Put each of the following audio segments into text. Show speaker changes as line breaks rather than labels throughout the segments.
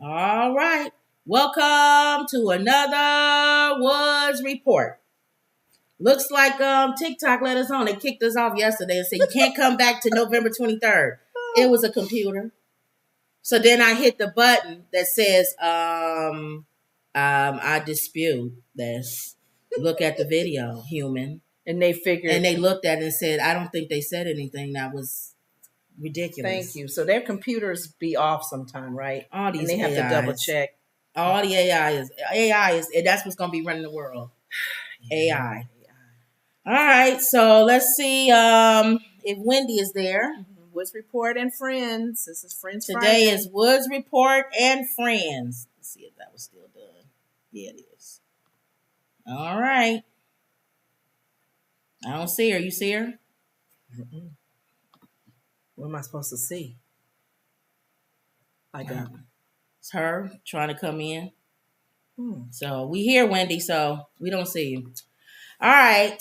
All right. Welcome to another Woods Report. Looks like TikTok let us on. They kicked us off yesterday and said you can't come back to November 23rd. It was a computer. So then I hit the button that says I dispute this. Look at the video, human.
And they figured.
And they looked at it and said, I don't think they said anything that was ridiculous.
Thank you. So their computers be off sometime, right?
All these
and they have
AIs.
to double check.
All the AI is that's what's gonna be running the world. AI. All right, so let's see if Wendy is there.
Woods Report and Friends. This is Friends
Today
Friday.
is Woods Report and Friends. Let's see if that was still done. Yeah, it is. All right. I don't see her. You see her?
Mm-mm. What am I supposed to see?
It's her trying to come in. So we hear Wendy, so we don't see you. All right.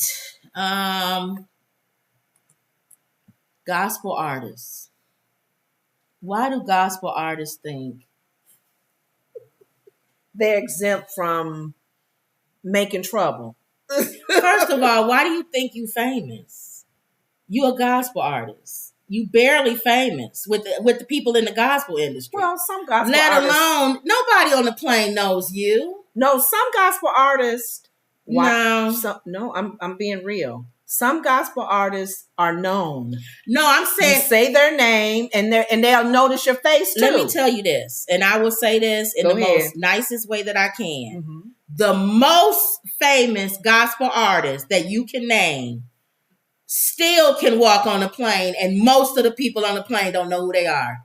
Gospel artists. Why do gospel artists think
they're exempt from making trouble?
First of all, why do you think you famous? You a gospel artist. You barely famous with the people in the gospel industry.
Well, some gospel
Let
artists.
alone, nobody on the plane knows you.
No, some gospel artists.
No.
I'm being real. Some gospel artists are known.
No, I'm saying
you say their name and they'll notice your face too.
Let me tell you this, and I will say this in most nicest way that I can.
Mm-hmm.
The most famous gospel artist that you can name still can walk on a plane, and most of the people on the plane don't know who they are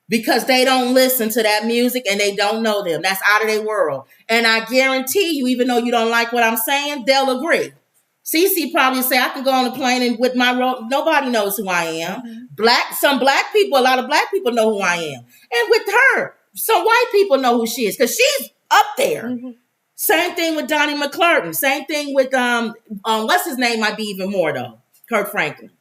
because they don't listen to that music and they don't know them. That's out of their world. And I guarantee you, even though you don't like what I'm saying, they'll agree. Cece probably say, I can go on a plane and with my robe, nobody knows who I am. Mm-hmm. Some black people, a lot of black people know who I am. And with her, some white people know who she is because she's up there. Mm-hmm. Same thing with Donnie McClurkin. Same thing with what's his name might be even more though. Kirk Franklin.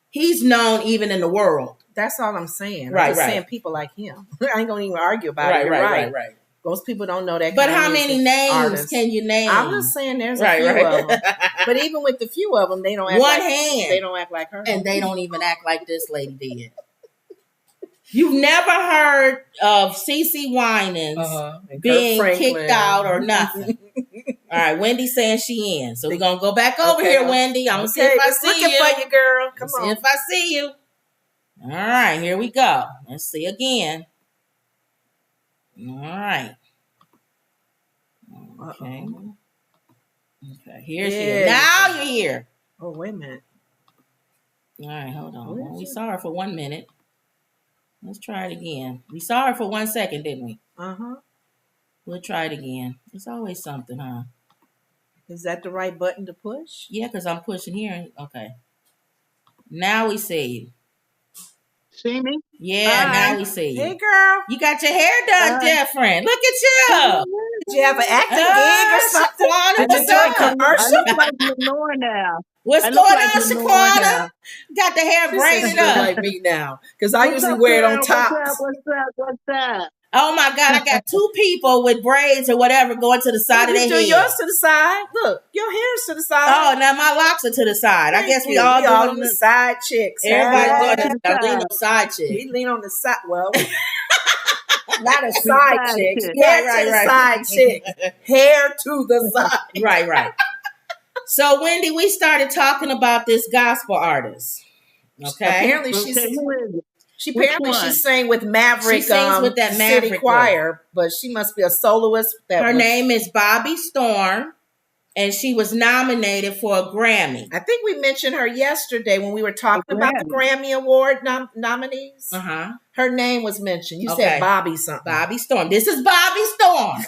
He's known even in the world.
That's all I'm saying.
Right,
I'm just saying people like him. I ain't gonna even argue about it. Right. Most people don't know that.
But how many names can you name?
I'm just saying there's a few of them. But even with the few of them, they don't act they don't act like her.
And they don't even act like this lady did. You've never heard of CeCe Winans being kicked out or nothing. All right, Wendy's saying she in. So we're going to go back over here, Wendy. I'm going to see if I see you.
Looking for you, girl. Come on.
See if I see you. All right, here we go. Let's see again. All right. Okay. Okay, here she is. Now you're here.
Oh, wait a minute.
All right, hold on. We saw her for 1 minute. Let's try it again. We saw her for 1 second, didn't we?
Uh-huh.
We'll try it again. It's always something, huh?
Is that the right button to push?
Yeah, because I'm pushing here. Okay. Now we see you.
See me?
Yeah, now we see you.
Hey, girl.
You got your hair done different. Look at you.
Did you have an acting gig or something?
What's up?
Commercial? I look like Lenore now.
What's going on, Shaquana? Got the hair braided up.
Like me now. Because I usually wear it on top.
What's up?
Oh my God, I got two people with braids or whatever going to the side of their head.
You do yours to the side. Look, your hair's to the side.
Oh, now my locks are to the side. I guess we all
on the side chicks.
Everybody going to lean on side chick.
He lean on the side. Well, not a side chick.
Right.
Side chick. Hair to the side.
Right. So, Wendy, we started talking about this gospel artist. Okay.
Apparently, she's sang with Maverick.
She sings with that Maverick
City Choir, but she must be a soloist.
Her name is Bobby Storm, and she was nominated for a Grammy.
I think we mentioned her yesterday when we were talking about the Grammy Award nominees. Her name was mentioned. You said Bobby something.
Bobby Storm. This is Bobby Storm.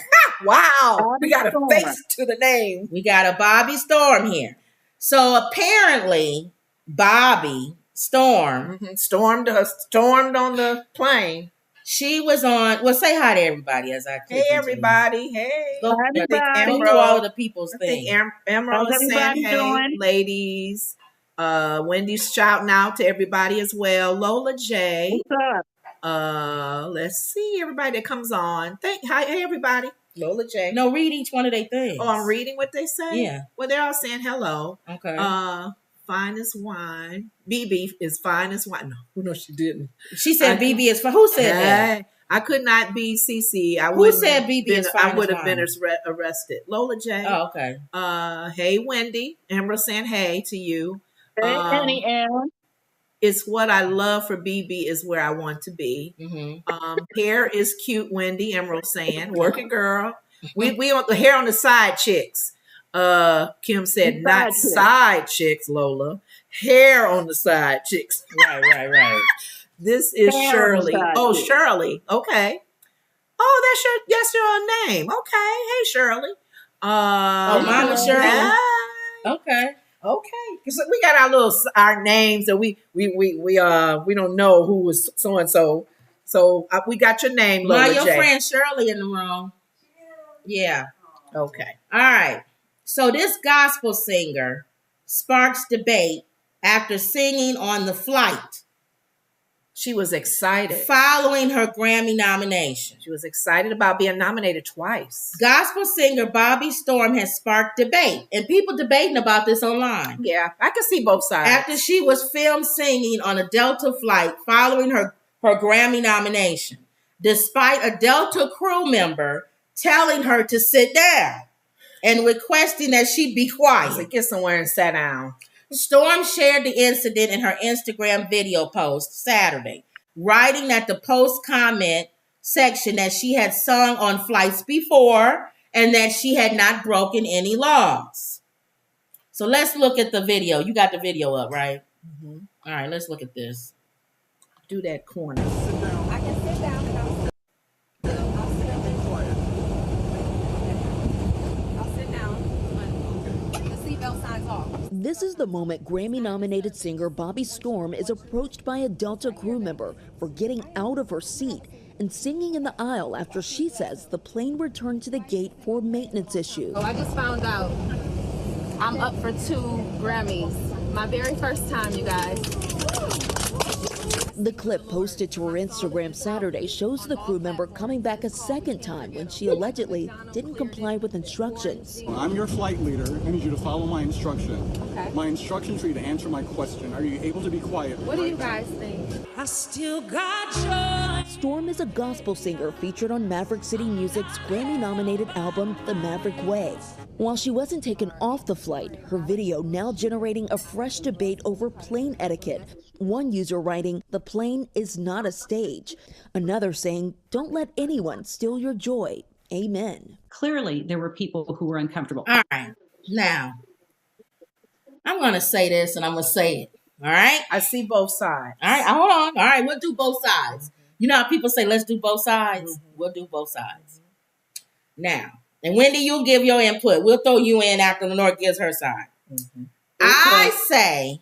Wow. We got a face to the name.
We got a Bobby Storm here. So apparently, Bobby Storm
stormed on the plane.
She was on. Well, say hi to everybody as I.
Hey, everybody! Hey,
go to all the people's things.
Emerald is saying, "Hey, ladies." Wendy's shouting out to everybody as well. Lola J.
What's up?
Let's see everybody that comes on. Hey everybody. Lola J.
No, read each one of their things.
Oh, I'm reading what they say?
Yeah.
Well, they're all saying hello.
Okay.
Fine as wine. BB is fine as wine. No, she didn't.
She said BB is fine. Who said that?
I could not be CC.
Who said BB is fine?
I would have been arrested. Lola J.
Oh, okay.
Hey, Wendy. Emerald saying hey to you.
Hey, Annie Ann.
It's what I love for BB is where I want to be. Mm-hmm. Hair is cute, Wendy. Emerald saying, working girl. We want the hair on the side chicks. Kim said, not side chicks, Lola. Hair on the side chicks.
Right.
This is Shirley. Oh, Shirley. Okay. Oh, that's your name. Okay. Hey, Shirley.
Mama Shirley.
Hi.
Okay.
Because we got our names that we don't know who was so and so. So we got your name, Lola
your
J.
friend Shirley in the room. Yeah.
Okay.
All right. So this gospel singer sparks debate after singing on the flight.
She was excited.
Following her Grammy nomination.
She was excited about being nominated twice.
Gospel singer Bobby Storm has sparked debate, and people debating about this online.
Yeah, I can see both sides.
After she was filmed singing on a Delta flight following her Grammy nomination, despite a Delta crew member telling her to sit down and requesting that she be quiet.
So get somewhere and sit down.
Storm shared the incident in her Instagram video post Saturday, writing at the post comment section that she had sung on flights before and that she had not broken any laws. So let's look at the video. You got the video up, right? Mm-hmm. All right, let's look at this.
Do that corner.
Sit down. I can sit down and I'll sit up and quiet. I'll sit down. The seatbelt signs off.
This is the moment Grammy-nominated singer Bobby Storm is approached by a Delta crew member for getting out of her seat and singing in the aisle after she says the plane returned to the gate for maintenance issues.
Oh, I just found out I'm up for 2 Grammys. My very first time, you guys.
The clip posted to her Instagram Saturday shows the crew member coming back a second time when she allegedly didn't comply with instructions.
I'm your flight leader. I need you to follow my instruction.
Okay.
My instruction for you to answer my question. Are you able to be quiet?
What do you guys think?
I still got joy.
Storm is a gospel singer featured on Maverick City Music's Grammy-nominated album, The Maverick Way. While she wasn't taken off the flight, her video now generating a fresh debate over plane etiquette. One user writing, "The plane is not a stage." Another saying, "Don't let anyone steal your joy. Amen."
Clearly, there were people who were uncomfortable.
All right. Now, I'm going to say this and I'm going to say it. All right?
I see both sides.
All right. Hold on. All right. We'll do both sides. You know how people say, let's do both sides? Mm-hmm. We'll do both sides. Now, and Wendy, you'll give your input. We'll throw you in after Lenore gives her side. Mm-hmm. I say,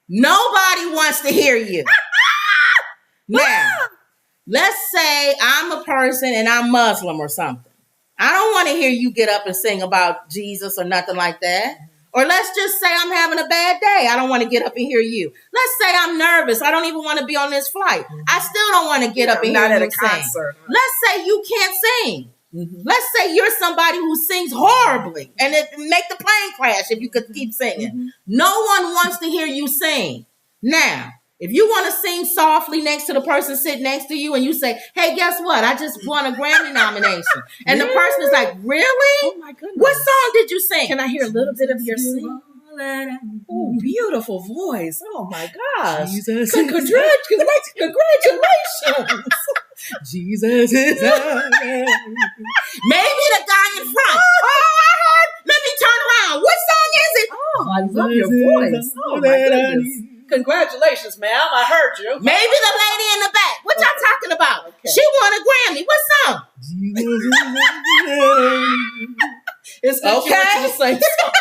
nobody wants to hear you. Now, let's say I'm a person and I'm Muslim or something. I don't want to hear you get up and sing about Jesus or nothing like that. Or let's just say I'm having a bad day. I don't want to get up and hear you. Let's say I'm nervous. I don't even want to be on this flight. I still don't want to get up and hear you sing. Concert. Let's say you can't sing. Mm-hmm. Let's say you're somebody who sings horribly and it make the plane crash if you could keep singing. Mm-hmm. No one wants to hear you sing. Now, if you want to sing softly next to the person sitting next to you and you say, hey, guess what? I just won a Grammy nomination. And the person is like, really? Oh my goodness. What song did you sing?
Can I hear a little bit of your singing? Oh, beautiful voice. Oh my gosh.
Jesus.
Congratulations.
Jesus is maybe the guy in front. Oh, I heard. Let me turn around. What song is it?
Oh, I love your voice. Oh my goodness. Congratulations, ma'am. I heard you.
Maybe the lady in the back. What y'all talking about? Okay. She won a Grammy. What song?
It's okay. You sing song.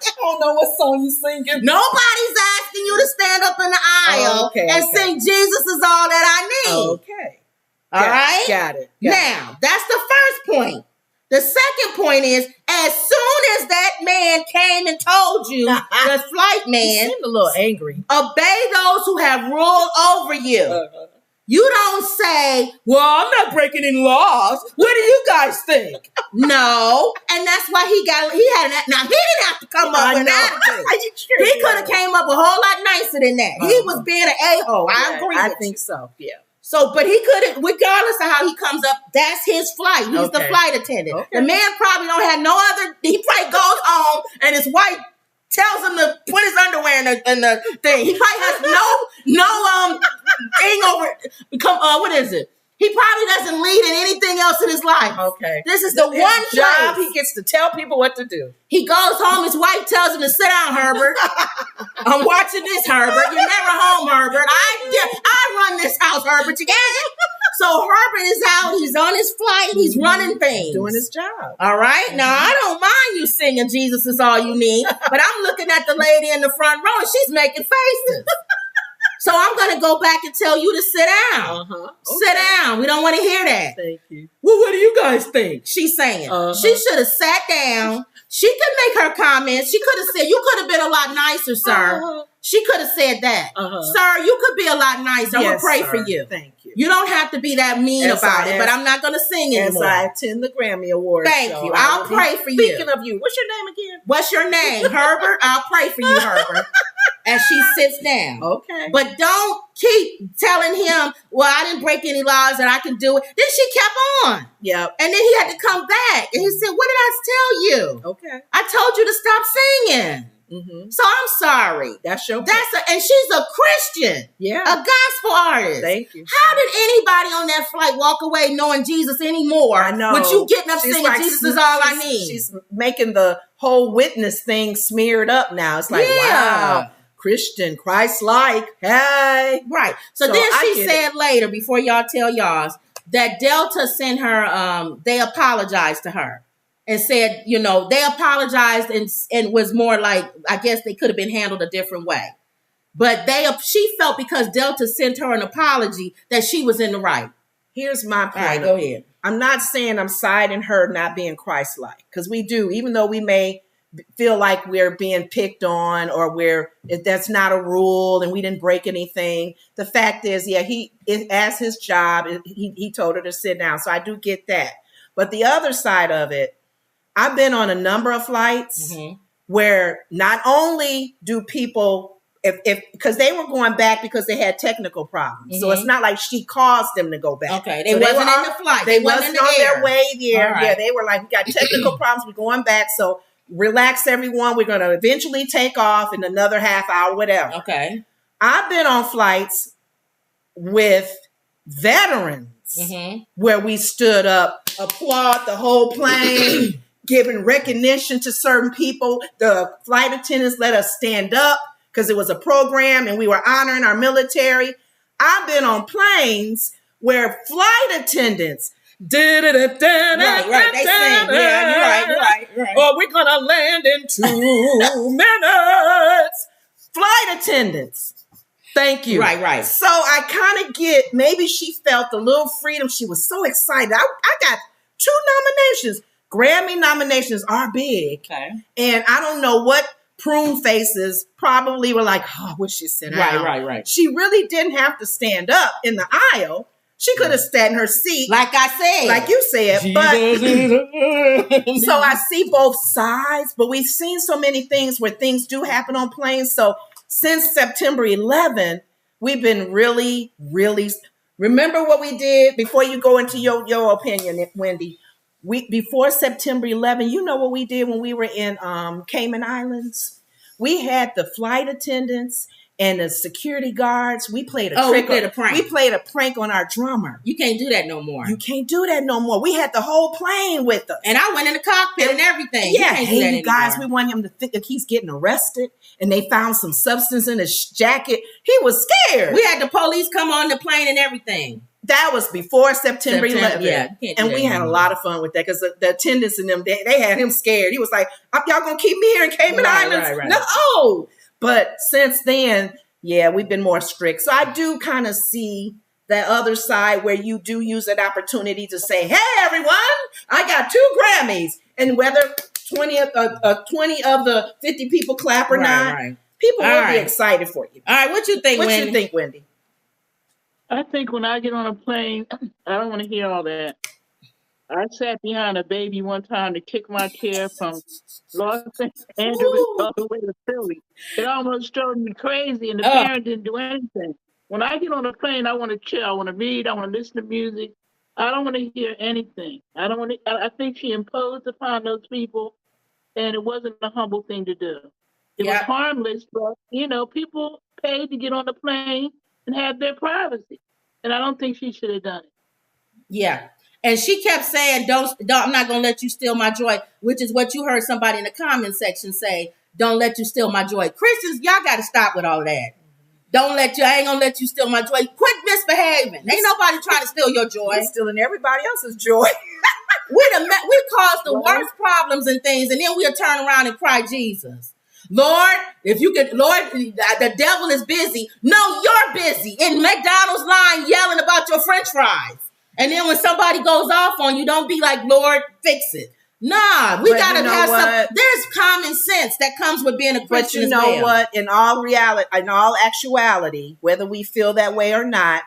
I don't know what song you singing.
Nobody's asking you to stand up in the aisle and sing Jesus is all that I need.
Okay.
All right?
Got it.
Now, that's the first point. The second point is, as soon as that man came and told you, the flight man,
he seemed a little angry.
Obey those who have ruled over you. You don't say, well, I'm not breaking any laws. What do you guys think? No. And that's why he didn't have to come up with that. He could have came up a whole lot nicer than that. He was being an a-hole. I agree with you.
I think so, yeah.
So, but he couldn't, regardless of how he comes up, that's his flight. He's the flight attendant. Okay. The man probably don't have no other, he probably goes home and his wife tells him to put his underwear in the thing. He probably has no thing over, what is it? He probably doesn't lead in anything else in his life.
Okay.
This is the one
job he gets to tell people what to do.
He goes home, his wife tells him to sit down, Herbert. I'm watching this, Herbert. You're never home, Herbert. I run this house, Herbert. You get it? So Herbert is out. He's on his flight. He's running things.
Doing his job.
All right? Now, I don't mind you singing Jesus is all you need, but I'm looking at the lady in the front row and she's making faces. So I'm going to go back and tell you to sit down. Okay. Sit down. We don't want to hear that.
Thank you.
Well, what do you guys think? She's saying. She should have sat down. She could make her comments. She could have said, you could have been a lot nicer, sir. She could have said that. Sir, you could be a lot nicer. I'm going to pray for you.
Thank you.
You don't have to be that mean about it, but I'm not going to sing anymore.
As I attend the Grammy Awards.
Thank you. I'll pray for you.
Speaking of you, what's your name again?
What's your name? Herbert? I'll pray for you, Herbert. As she sits down.
Okay.
But don't keep telling him, well, I didn't break any laws and I can do it. Then she kept on.
Yep.
And then he had to come back. And he said, what did I tell you?
Okay.
I told you to stop singing. Mm-hmm. So I'm sorry.
That's your
and she's a Christian.
Yeah.
A gospel artist.
Thank you.
How did anybody on that flight walk away knowing Jesus anymore?
I know.
With you getting up singing Jesus is all I need.
She's making the whole witness thing smeared up now. It's like, wow. Christian, Christ-like, hey.
Right. So then she said later, before y'all tell y'all's, that Delta sent her, they apologized to her and said, they apologized and was more like, I guess they could have been handled a different way. But she felt because Delta sent her an apology that she was in the right.
Here's my point.
All right, go ahead.
I'm not saying I'm siding her not being Christ-like, because we do, even though we may feel like we're being picked on or that's not a rule and we didn't break anything. The fact is, as his job, he told her to sit down. So I do get that. But the other side of it, I've been on a number of flights where not only do people, because they were going back because they had technical problems. So it's not like she caused them to go back.
Okay. They wasn't in the flight.
They wasn't on their way there. Right. Yeah, they were like, we got technical problems. We're going back. So relax, everyone. We're going to eventually take off in another half hour, whatever.
Okay.
I've been on flights with veterans where we stood up, applaud the whole plane, giving recognition to certain people. The flight attendants let us stand up because it was a program and we were honoring our military. I've been on planes where flight attendants
Right. They sing. Yeah, you're right.
Oh, we're gonna land in 2 minutes. Flight attendants. Thank you.
Right.
So I kind of get, maybe she felt a little freedom. She was so excited. I got 2 nominations. Grammy nominations are big. Okay. And I don't know what prune faces probably were like, oh, would she sit down?
Right.
She really didn't have to stand up in the aisle. She could have sat in her seat.
Like I said.
Like you said. But so I see both sides, but we've seen so many things where things do happen on planes. So since September 11, we've been really, remember what we did before you go into your opinion, Wendy. Before September 11, you know what we did when we were in Cayman Islands? We had the flight attendants and the security guards. We played a trick. We played a prank on our drummer.
You can't do that no more.
You can't do that no more. We had the whole plane with us.
And I went in the cockpit and everything.
Yeah, you guys, we want him to think that he's getting arrested. And they found some substance in his jacket. He was scared.
We had the police come on the plane and everything.
That was before September 11th.
Yeah,
and we had a lot of fun with that because the attendants and them, they had him scared. He was like, y'all going to keep me here in Cayman Islands?
Right.
No. But since then, we've been more strict. So I do kind of see that other side where you do use that opportunity to say, hey, everyone, I got 2 Grammys. And whether 20 of the 50 people clap or not, people will be excited for you.
All right, what you think, Wendy?
What you think, Wendy?
I think when I get on a plane, I don't want to hear all that. I sat behind a baby one time to kick my chair from Los Angeles all the way to Philly. It almost drove me crazy, and the parent didn't do anything. When I get on a plane, I want to chill. I want to read. I want to listen to music. I don't want to hear anything. I don't want to. I think she imposed upon those people, and it wasn't a humble thing to do. It was harmless, but people paid to get on the plane and have their privacy, and I don't think she should have done it.
Yeah. And she kept saying, don't, I'm not going to let you steal my joy, which is what you heard somebody in the comment section say, don't let you steal my joy. Christians, y'all got to stop with all that. I ain't going to let you steal my joy. Quit misbehaving. Ain't nobody trying to steal your joy.
You're stealing everybody else's joy.
We cause the worst problems and things, and then we'll turn around and cry Jesus. Lord, the devil is busy. No, you're busy in McDonald's line yelling about your French fries. And then when somebody goes off on you, don't be like, Lord, fix it. Nah, we got to have some. There's common sense that comes with being a Christian.
But you know what? In all reality, in all actuality, whether we feel that way or not,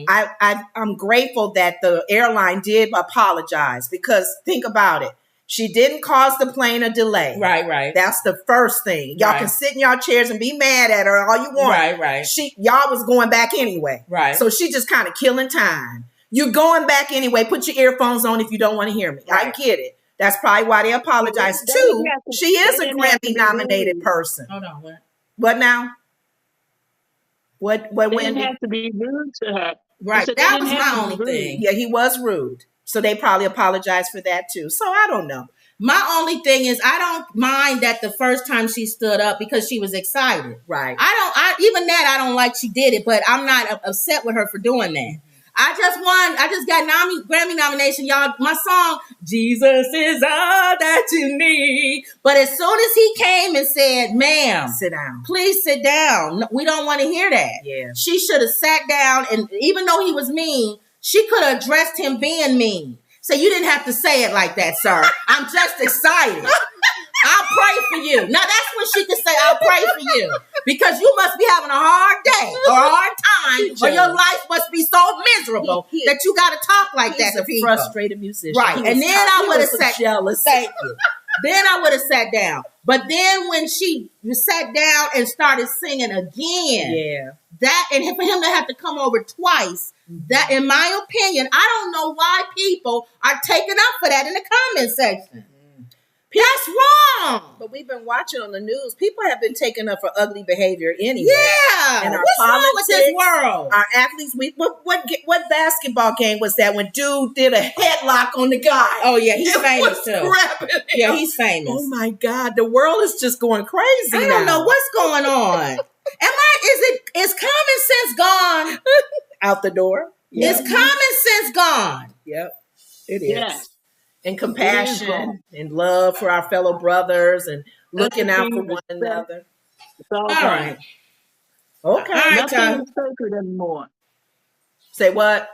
I'm grateful that the airline did apologize, because think about it. She didn't cause the plane a delay.
Right.
That's the first thing. Y'all can sit in y'all chairs and be mad at her all you want.
Right.
Y'all was going back anyway.
Right.
So she just kind of killing time. You're going back anyway. Put your earphones on if you don't want to hear me. Right. I get it. That's probably why they apologize too. She is a Grammy-nominated person.
Hold on, what?
What now? What?
They didn't have to be rude to her.
Right. That was my only thing.
Yeah, he was rude. So they probably apologized for that too. So I don't know.
My only thing is, I don't mind that the first time she stood up because she was excited.
Right.
Even that I don't like she did it, but I'm not upset with her for doing that. I just got Grammy nomination, y'all. My song, Jesus is all that you need. But as soon as he came and said, ma'am,
sit down.
Please sit down. We don't want to hear that.
Yeah.
She should have sat down, and even though he was mean, she could have addressed him being mean. So you didn't have to say it like that, sir. I'm just excited. I'll pray for you. Now that's when she could say, I'll pray for you. Because you must be having a hard day or a hard time, or your life must be so miserable that you got to talk like that to people.
Frustrated musician.
Right. And then I would have sat
jealous.
Thank you. Then I would have sat down. But then when she sat down and started singing again, and for him to have to come over twice, that, in my opinion, I don't know why people are taking up for that in the comment section. That's wrong.
But we've been watching on the news. People have been taken up for ugly behavior anyway.
Yeah.
And our
what's
politics,
wrong with this world?
Our athletes. What basketball game was that when dude did a headlock on the guy?
Oh yeah, he's famous too. Yeah, he's famous.
Oh my God, the world is just going crazy.
I don't know what's going on. Is common sense gone?
Out the door?
Yep. Is common sense gone?
Yep, it is. Yeah. And compassion and love for our fellow brothers and looking out for one another.
All
right.
Okay.
Nothing is sacred anymore.
Say what?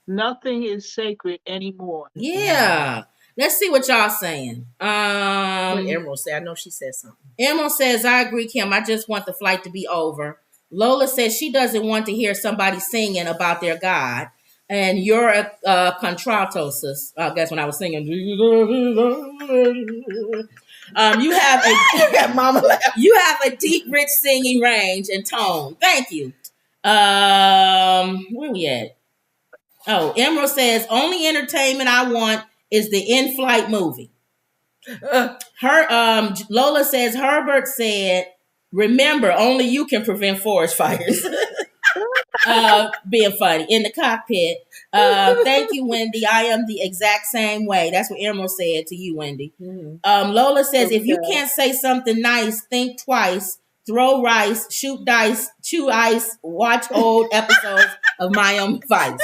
Nothing is sacred anymore.
Yeah. Let's see what y'all saying.
What Emerald say? I know she said something.
Emerald says, I agree, Kim. I just want the flight to be over. Lola says she doesn't want to hear somebody singing about their God. And you're a contralto, sis. I guess when I was singing, you have a deep, rich singing range and tone. Thank you. Where we at? Oh, Emerald says only entertainment I want is the in-flight movie. Lola says Herbert said, "Remember, only you can prevent forest fires." Being funny in the cockpit. Thank you, Wendy. I am the exact same way. That's what Emerald said to you, Wendy. Lola says, if you can't say something nice, think twice, throw rice, shoot dice, chew ice, watch old episodes of Miami Vice.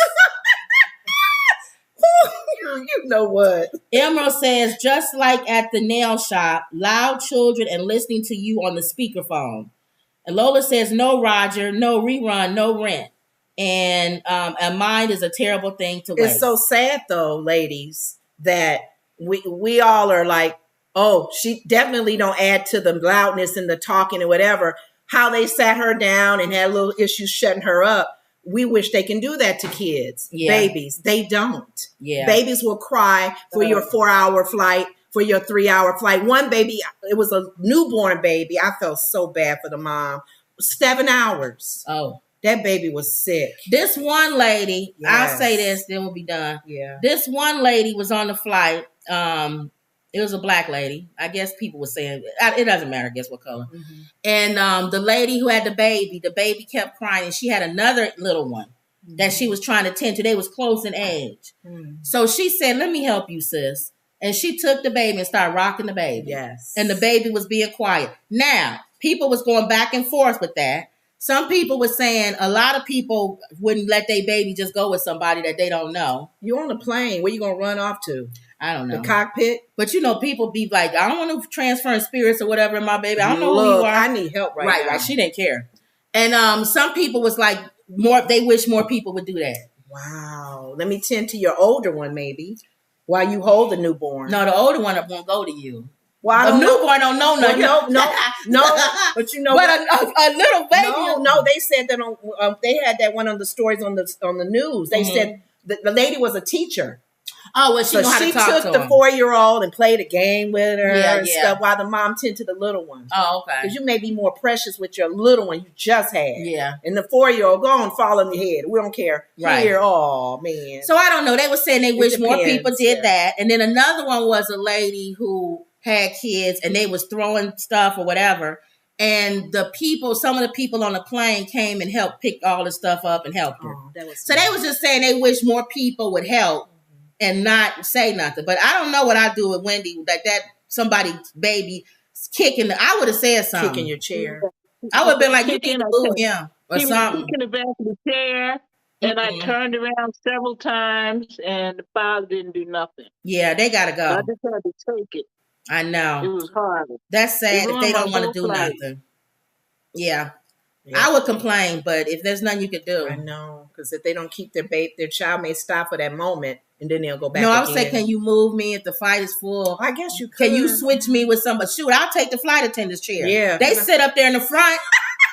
You know what?
Emerald says, just like at the nail shop, loud children and listening to you on the speakerphone. And Lola says, no Roger, no rerun, no rent. And a mind is a terrible thing to waste.
It's so sad though, ladies, that we all are like, oh, she definitely don't add to the loudness and the talking and whatever. How they sat her down and had little issues shutting her up. We wish they can do that to kids, babies. They don't. Yeah. Babies will cry for your 4-hour flight, for your 3-hour flight. One baby, it was a newborn baby. I felt so bad for the mom. 7 hours. Oh. That baby was sick.
This one lady, I'll say this, then we'll be done. Yeah. This one lady was on the flight. It was a black lady. I guess people were saying, it doesn't matter, I guess, what color. Mm-hmm. And the lady who had the baby kept crying. And she had another little one that she was trying to tend to. They was close in age. Mm-hmm. So she said, let me help you, sis. And she took the baby and started rocking the baby. Yes. And the baby was being quiet. Now, people was going back and forth with that. Some people were saying a lot of people wouldn't let their baby just go with somebody that they don't know.
You're on a plane. Where you going to run off to?
I don't know.
The cockpit?
But people be like, I don't want to transfer spirits or whatever in my baby. I don't know who you are.
I need help right now.
Right. She didn't care. And some people was like, they wish more people would do that.
Wow. Let me tend to your older one maybe while you hold the newborn.
No, the older one won't go to you. Well, a newborn don't know nothing.
No. But you know,
but a little baby.
No. They said that on. They had that one on the stories on the news. They said the lady was a teacher.
Oh, well, she
took the 4-year-old and played a game with her and stuff while the mom tended to the little one.
Oh, okay.
Because you may be more precious with your little one you just had. Yeah. And the 4-year-old, go on, fall on your head. We don't care. Right. Here, oh, man.
So I don't know. They were saying they wish more people did that. And then another one was a lady who had kids and they was throwing stuff or whatever. And some of the people on the plane came and helped pick all the stuff up and helped her. Oh, so they was just saying they wish more people would help and not say nothing. But I don't know what I do with Wendy, that somebody's baby kicking. I would have said something.
Kicking your chair.
I would have been like, you need to move him or something.
Was kicking the back of the chair, and I turned around several times, and the father didn't do nothing.
Yeah, they got to go.
I just had to take it.
I know.
It was horrible.
That's sad if they don't want to do nothing. Yeah. I would complain, but if there's nothing you could do.
I know, because if they don't keep their child may stop for that moment, and then they'll go back.
No, I would say, can you move me if the flight is full?
I guess you could.
Can you switch me with somebody? Shoot, I'll take the flight attendant's chair. Yeah. They sit up there in the front,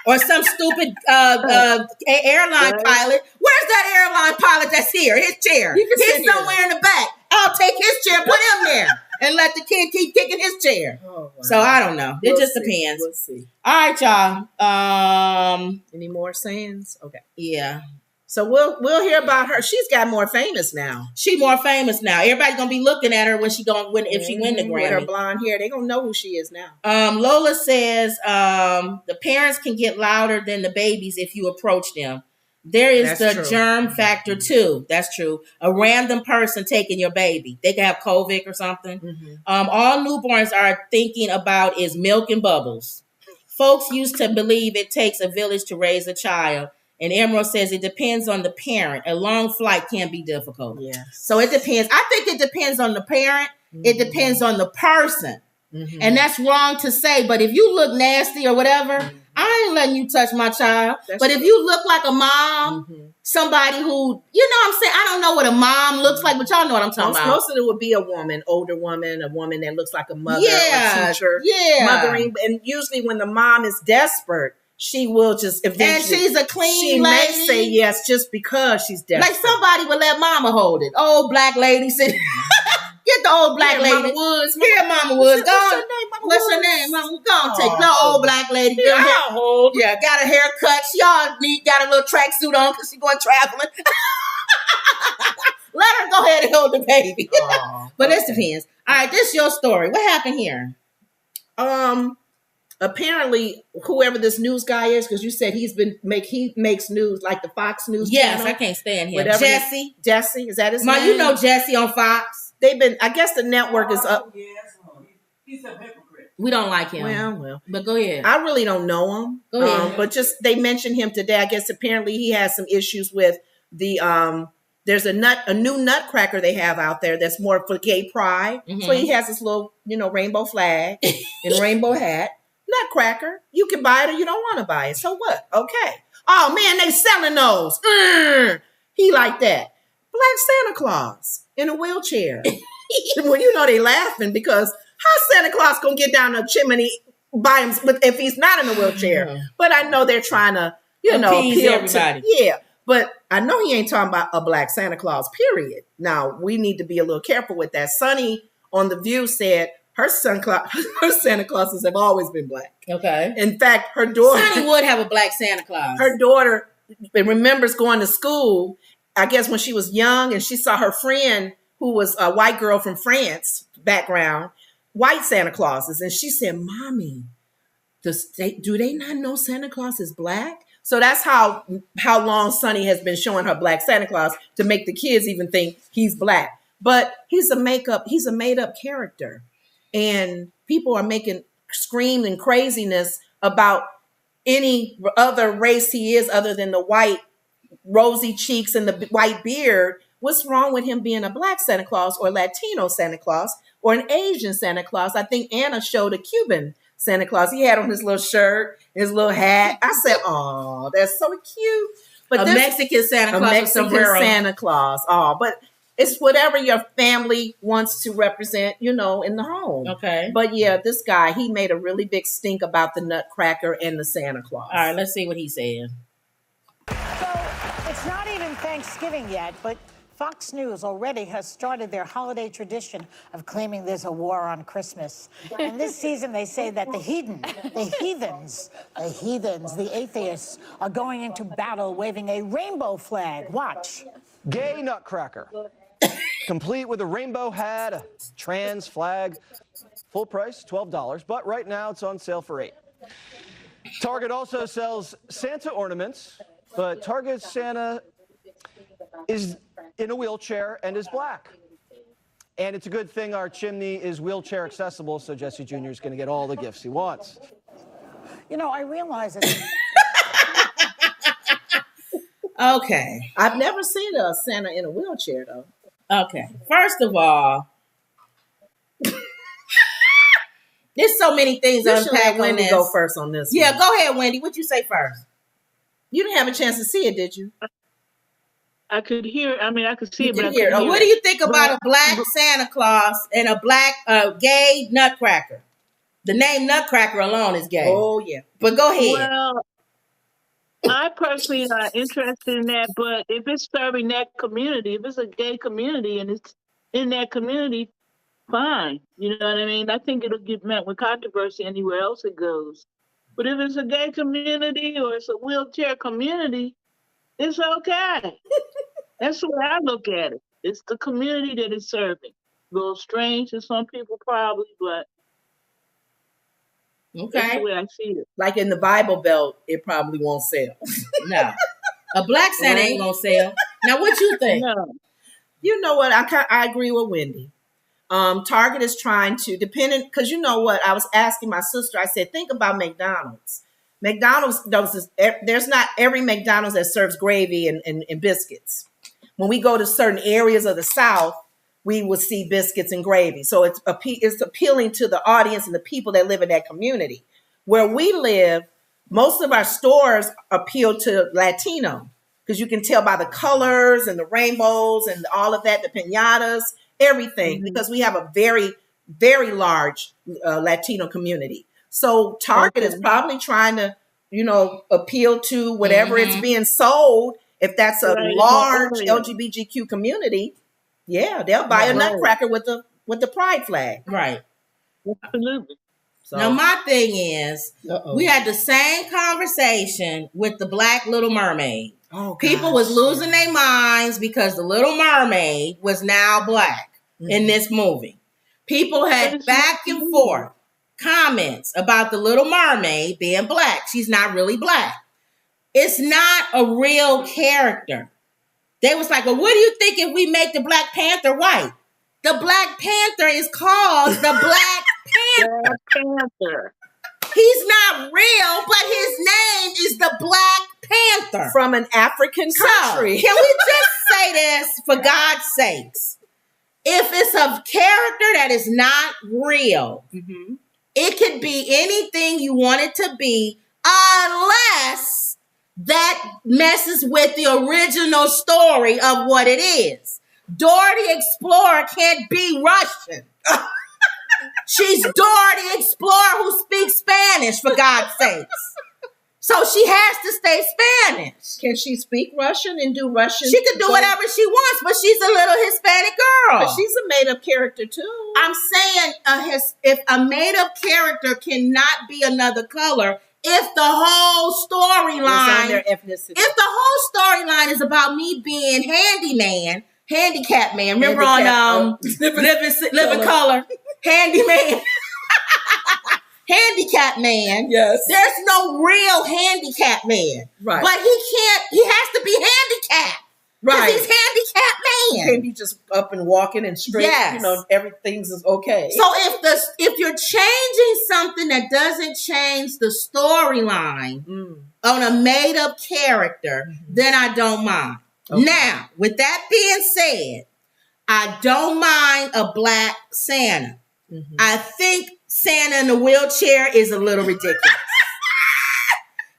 or some stupid airline pilot. Where's that airline pilot that's here? His chair. He's somewhere in the back. I'll take his chair, put him there, and let the kid keep kicking his chair. Oh, wow. So I don't know. It just depends.
We'll see.
All right, y'all.
Any more sayings? Okay.
Yeah.
So we'll hear about her. She's got more famous now.
She more famous now. Everybody's gonna be looking at her when she if she win the Grammy.
With her blonde hair, they're gonna know who she is now.
Lola says the parents can get louder than the babies if you approach them. There is germ factor too. That's true. A random person taking your baby. They can have COVID or something. Mm-hmm. All newborns are thinking about is milk and bubbles. Folks used to believe it takes a village to raise a child. And Emerald says it depends on the parent. A long flight can be difficult. Yeah. So it depends. I think it depends on the parent. Mm-hmm. It depends on the person. Mm-hmm. And that's wrong to say. But if you look nasty or whatever, I ain't letting you touch my child. That's true. If you look like a mom, somebody who, you know what I'm saying? I don't know what a mom looks like, but y'all know what I'm talking about.
Most of it would be a woman, older woman, a woman that looks like a mother or a teacher. Yeah. Mothering. And usually when the mom is desperate, she will just eventually.
And she's a clean
lady.
May
say yes just because she's desperate.
Like somebody would let mama hold it. Old black lady sitting. Get the old black lady.
Mama Woods.
Here, Mama Woods. What's her name? Mama, go on, take the old black lady. Yeah, got a haircut. She all neat. Got a little tracksuit on because she's going traveling. Let her go ahead and hold the baby. But this depends. All right, this is your story. What happened here?
Apparently, whoever this news guy is, because you said he makes news like the Fox News.
Yes,
channel,
I can't stand him.
Whatever Jesse, is that his name?
You know Jesse on Fox.
I guess the network is up.
He's a hypocrite.
We don't like him.
Well.
But go ahead.
I really don't know him.
Go ahead.
But just they mentioned him today. I guess apparently he has some issues with the there's a new nutcracker they have out there that's more for gay pride. Mm-hmm. So he has this little, rainbow flag and rainbow hat. Nutcracker. You can buy it or you don't want to buy it. So what? Okay. Oh man, they selling those. He like that. Black Santa Claus in a wheelchair. Well, you know they laughing because how Santa Claus gonna get down the chimney by him if he's not in a wheelchair? Mm-hmm. But I know they're trying to, appeal everybody. But I know he ain't talking about a black Santa Claus, period. Now, we need to be a little careful with that. Sonny on The View said her Santa Clauses have always been black. Okay. In fact, her daughter...
Sonny would have a black Santa Claus.
Her daughter remembers going to school, I guess when she was young, and she saw her friend, who was a white girl from France background, white Santa Clauses. And she said, Mommy, do they not know Santa Claus is black? So that's how long Sonny has been showing her black Santa Claus to make the kids even think he's black. But he's a made up character. And people are making scream and craziness about any other race he is other than the white rosy cheeks and the white beard. What's wrong with him being a black Santa Claus or Latino Santa Claus or an Asian Santa Claus? I think Anna showed a Cuban Santa Claus. He had on his little shirt, his little hat. I said, "Oh, that's so cute." But
Mexican Santa Claus,
Santa Claus. Oh, but it's whatever your family wants to represent, in the home. Okay. But yeah, this guy, he made a really big stink about the Nutcracker and the Santa Claus.
All right, let's see what he said.
So it's not even Thanksgiving yet, but Fox News already has started their holiday tradition of claiming there's a war on Christmas. And this season, they say that the heathens, the atheists, are going into battle waving a rainbow flag. Watch.
Gay Nutcracker, complete with a rainbow hat, a trans flag, full price, $12, but right now it's on sale for $8. Target also sells Santa ornaments, but Target's Santa is in a wheelchair and is black. And it's a good thing our chimney is wheelchair accessible, so Jesse Jr. is going to get all the gifts he wants.
I realize it.
Okay.
I've never seen a Santa in a wheelchair, though.
Okay. First of all, there's so many things to unpack.
Wendy go first on this.
Yeah, go ahead, Wendy. What'd you say first?
You didn't have a chance to see it, did you?
I could hear. I could see it, but I
couldn't hear. What do you think about a black Santa Claus and a black gay Nutcracker? The name Nutcracker alone is gay.
Oh yeah,
but go ahead.
Well, I personally am not interested in that. But if it's serving that community, if it's a gay community and it's in that community, fine. You know what I mean? I think it'll get met with controversy anywhere else it goes. But if it's a gay community or it's a wheelchair community, it's okay. That's the way I look at it. It's the community that it's serving. A little strange to some people probably, but that's the way I see it.
Like in the Bible Belt, it probably won't sell.
No. A black Santa ain't gonna sell. Now what you think?
No.
You know what? I agree with Wendy. Target is trying to, because you know what? I was asking my sister, I said, think about McDonald's. McDonald's, there's not every McDonald's that serves gravy and biscuits. When we go to certain areas of the South, we will see biscuits and gravy. So it's appealing to the audience and the people that live in that community. Where we live, most of our stores appeal to Latino because you can tell by the colors and the rainbows and all of that, the piñatas, everything, because we have a very, very large Latino community. So Target is probably trying to, appeal to whatever it's being sold. If that's a large LGBTQ community, yeah, they'll buy a Nutcracker with the pride flag.
Right.
Absolutely.
So, now my thing is, we had the same conversation with the Black Little Mermaid. Oh, people was losing their minds because the Little Mermaid was now black in this movie. People had back and forth comments about the Little Mermaid being black. She's not really black. It's not a real character. They was like, well, what do you think if we make the Black Panther white? The Black Panther is called the Black Panther. He's not real, but his name is the Black Panther.
From an African country.
So, can we just say this for God's sakes? If it's a character that is not real, it could be anything you want it to be, unless that messes with the original story of what it is. Dora the Explorer can't be Russian. She's Dora the Explorer who speaks Spanish, for God's sakes. So she has to stay Spanish.
Can she speak Russian and do Russian?
She can do whatever she wants, but she's a little Hispanic girl.
But she's a made-up character, too.
I'm saying if a made-up character cannot be another color, if the whole storyline,
their ethnicity.
If the whole storyline is about me being handicap man, remember on Living Color, handyman. Handicap man.
Yes.
There's no real handicap man.
Right.
But he has to be handicapped. Right. Because he's handicapped man.
He can't be just up and walking and straight.
Yes.
You know, everything's okay.
So if you're changing something that doesn't change the storyline on a made up character, then I don't mind. Okay. Now, with that being said, I don't mind a black Santa. Mm-hmm. I think Santa in a wheelchair is a little ridiculous.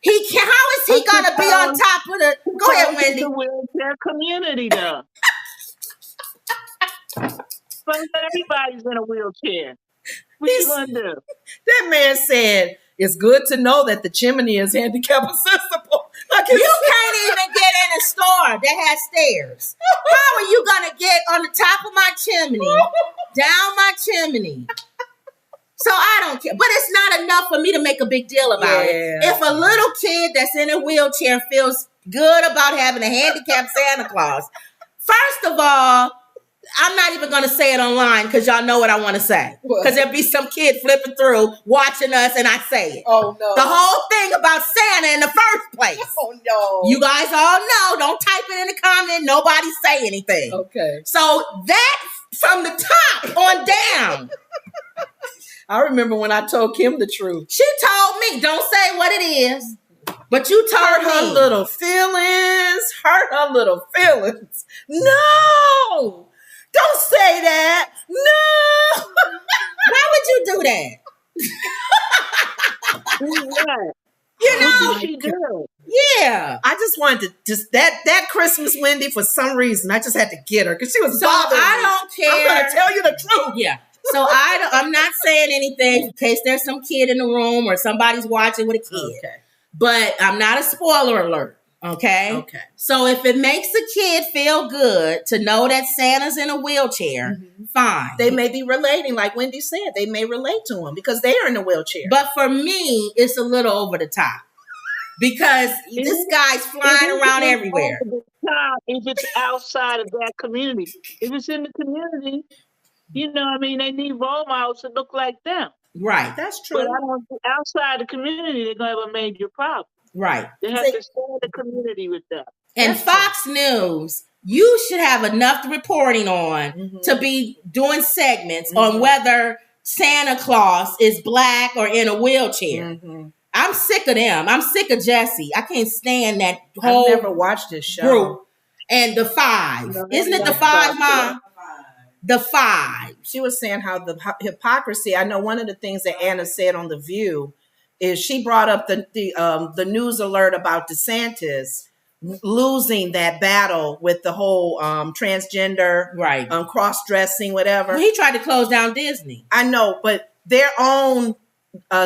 How is he gonna be on top of the? Go ahead, Wendy.
The wheelchair community, though. But everybody's in a wheelchair. What you gonna do?
That man said it's good to know that the chimney is handicap accessible.
You can't even get in a store that has stairs. How are you gonna get on the top of my chimney, down my chimney? So I don't care. But it's not enough for me to make a big deal about it. If a little kid that's in a wheelchair feels good about having a handicapped Santa Claus, first of all, I'm not even going to say it online because y'all know what I want to say. Because there'll be some kid flipping through, watching us, and I say it.
Oh, no.
The whole thing about Santa in the first place.
Oh, no.
You guys all know. Don't type it in the comment. Nobody say anything.
Okay.
So that from the top on down.
I remember when I told Kim the truth.
She told me, don't say what it is, but you told me.
Her little feelings. Hurt her little feelings. No! Don't say that. No!
Why would you do that? You know?
What did she do?
Yeah.
I just wanted to that Christmas Wendy for some reason. I just had to get her because she was bothering me.
I don't care.
I'm going to tell you the truth.
Yeah. So I'm not saying anything in case there's some kid in the room or somebody's watching with a kid. Okay. But I'm not a spoiler alert. Okay.
Okay.
So if it makes a kid feel good to know that Santa's in a wheelchair, fine.
They may be relating, like Wendy said. They may relate to him because they are in a wheelchair.
But for me, it's a little over the top because this guy's flying around everywhere.
If it's outside of that community, if it's in the community, you know, I mean, they need role models to look like them.
Right.
That's true.
But I don't think outside the community, they're going to have a major problem.
Right.
They have to stay in the community with them.
And
That's
Fox News, you should have enough reporting on to be doing segments on whether Santa Claus is black or in a wheelchair. I'm sick of them. I'm sick of Jesse. I can't stand that whole
I've never watched this show.
group. And the Five. Isn't it the Five, Mom? The Five.
She was saying how the hypocrisy. I know one of the things that Anna said on The View is she brought up the news alert about DeSantis losing that battle with the whole transgender,
right,
cross-dressing, whatever.
Well, he tried to close down Disney.
I know, but their own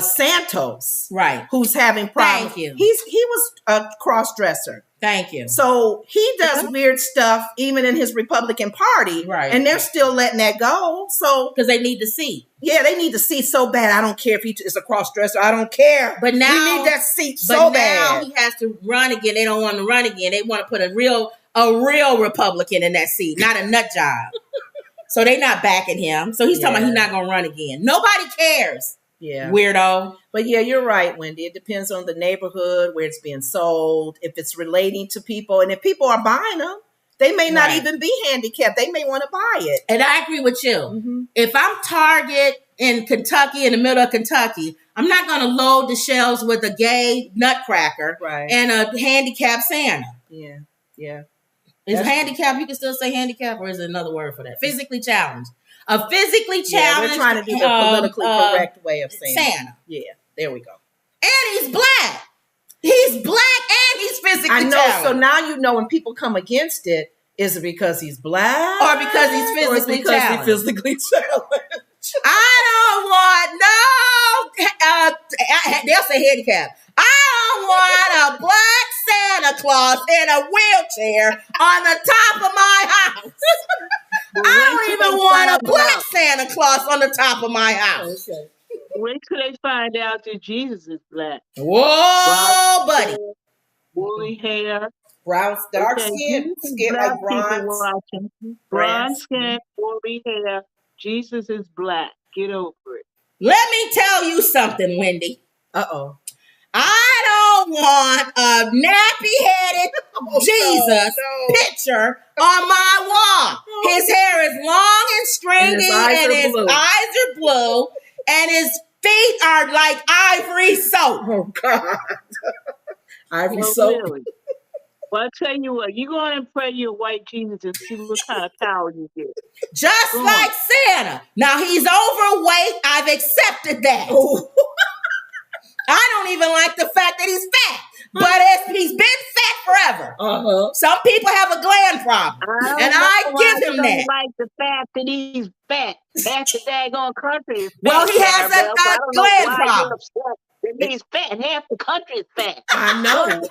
Santos,
right,
who's having problems.
Thank you.
He was a cross-dresser.
Thank you.
So he does weird stuff even in his Republican Party.
Right.
And they're still letting that go. So
because they need to see.
Yeah, they need to see so bad. I don't care if he is a cross-dresser. I don't care.
But now
we need that seat so bad.
But now he has to run again. They don't want to run again. They want to put a real Republican in that seat, not a nut job. So they're not backing him. So he's talking about he's not going to run again. Nobody cares.
Yeah.
Weirdo.
But yeah, you're right, Wendy. It depends on the neighborhood, where it's being sold, if it's relating to people. And if people are buying them, they may not even be handicapped. They may want to buy it.
And I agree with you. If I'm Target in Kentucky, in the middle of Kentucky, I'm not going to load the shelves with a gay nutcracker and a handicapped Santa.
Yeah, yeah.
Is handicap, you can still say handicap, or is it another word for that? Physically challenged. A physically challenged.
We're trying to do the politically correct way of saying
Santa.
Yeah, there we go.
And he's black. He's black and he's physically
I know.
talented.
So now you know when people come against it, is it because he's black
or because he's physically talented?
He's physically talented.
I don't want they'll say handicap. I don't want a black Santa Claus in a wheelchair on the top of my house. I don't even want a black Santa Claus on the top of my house.
Okay. Wait till they find out that Jesus is black.
Whoa, buddy.
Woolly hair.
Brown, dark
skin
like bronze.
Watching. Bronze skin, woolly hair. Jesus is black. Get over it.
Let me tell you something, Wendy.
Uh-oh.
I don't want a nappy-headed Jesus picture on my wall. His hair is long and stringy, and his eyes are blue, and his feet are like ivory soap.
Oh, God. Ivory soap.
Really. Well, I'll tell you what, you go on and pray your white Jesus and see what kind of power you get.
Just like Santa. Now, he's overweight. I've accepted that. I don't even like the fact that he's fat. But he's been fat forever. Some people have a gland problem. And I give him that.
I don't like the fact that he's fat. Half the daggone country is fat.
Well, he has a gland problem.
He's fat and half the country is fat.
I know.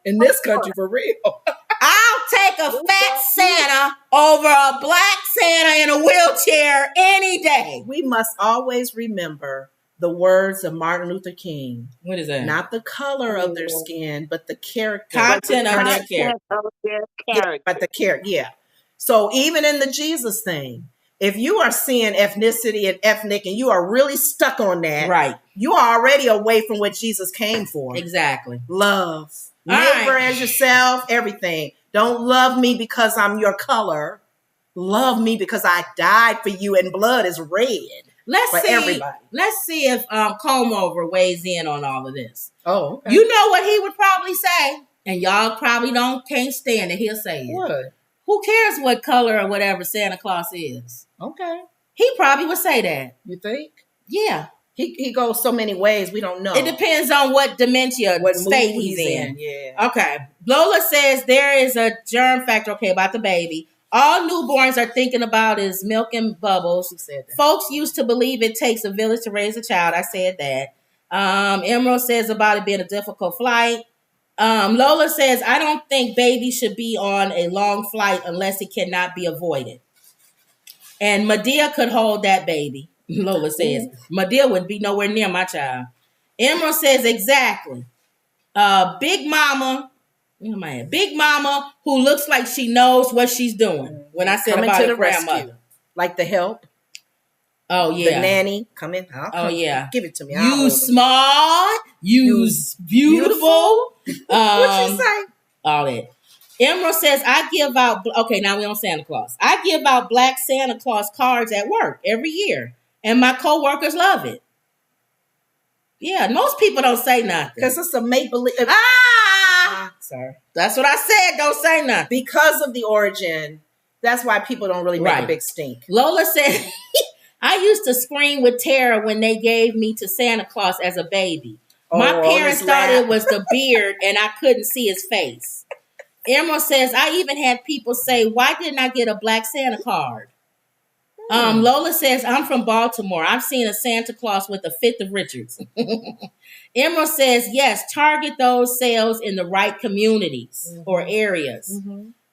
In this country, for real.
I'll take a fat Santa over a black Santa in a wheelchair any day.
We must always remember the words of Martin Luther King.
What is that?
Not the color of their skin, but the character.
Content of their character.
Yeah, but the character, yeah. So even in the Jesus thing, if you are seeing ethnicity and ethnic and you are really stuck on that,
right,
you are already away from what Jesus came for.
Exactly.
Love. Neighbor as yourself, everything. Don't love me because I'm your color. Love me because I died for you and blood is red.
Let's see if Comb Over weighs in on all of this.
Oh, okay.
You know what he would probably say, and y'all probably can't stand it. He'll say it.
What?
Who cares what color or whatever Santa Claus is?
Okay.
He probably would say that.
You think?
Yeah.
He goes so many ways, we don't know.
It depends on what dementia state he's in.
Yeah.
Okay. Lola says there is a germ factor, about the baby. All newborns are thinking about is milk and bubbles.
Who said that?
Folks used to believe it takes a village to raise a child. I said that. Emerald says about it being a difficult flight. Lola says, I don't think babies should be on a long flight unless it cannot be avoided. And Medea could hold that baby. Lola says, Medea would be nowhere near my child. Emerald says, exactly. Big Mama who looks like she knows what she's doing. When I said about the grandmother.
Rescue. Like the help.
Oh, yeah.
The nanny. Come in.
Yeah.
Give it to me.
You smart. You beautiful.
What'd she say?
All that. Emerald says, I give out... Okay, now we're on Santa Claus. I give out black Santa Claus cards at work every year. And my coworkers love it. Yeah, most people don't say nothing.
Because it's a make-believe... Sorry.
That's what I said. Don't say nothing.
Because of the origin, that's why people don't really make a big stink.
Lola said, I used to scream with terror when they gave me to Santa Claus as a baby. My parents thought it was the beard and I couldn't see his face. Emerald says, I even had people say, why didn't I get a black Santa card? Lola says, I'm from Baltimore. I've seen a Santa Claus with a fifth of Richards. Emerald says, yes, target those sales in the right communities or areas.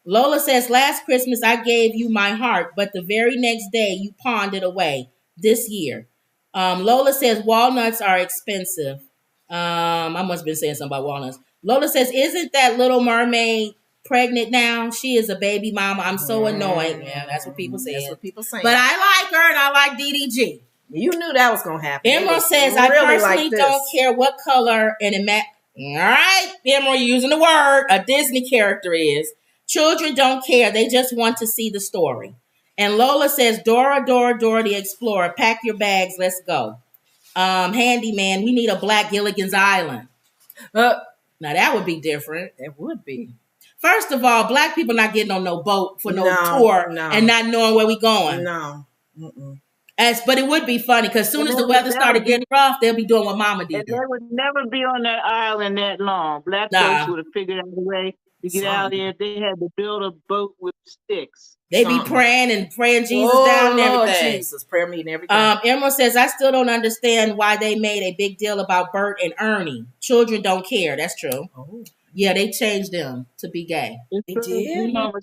Lola says, last Christmas, I gave you my heart, but the very next day you pawned it away this year. Lola says, walnuts are expensive. I must have been saying something about walnuts. Lola says, isn't that Little Mermaid pregnant now? She is a baby mama. I'm so annoyed. Yeah, that's what people say.
That's what people say.
But I like her and I like DDG.
You knew that was going to happen.
Emerald says, I personally don't care what color all right, Emerald, you're using the word, a Disney character is. Children don't care. They just want to see the story. And Lola says, Dora, Dora, Dora the Explorer, pack your bags. Let's go. Handyman, we need a black Gilligan's Island. Now that would be different.
It would be.
First of all, black people not getting on no boat for no tour and not knowing where we going.
No.
But it would be funny because as soon as the weather started getting rough, they'll be doing what Mama did.
And they would never be on that island that long. Black folks would have figured out a way to get out there. They had to build a boat with sticks.
They be praying Jesus down and everything.
Jesus, prayer meeting everything.
Emerald says, I still don't understand why they made a big deal about Bert and Ernie. Children don't care. That's true.
Oh.
Yeah, they changed them to be gay.
They did?
Lola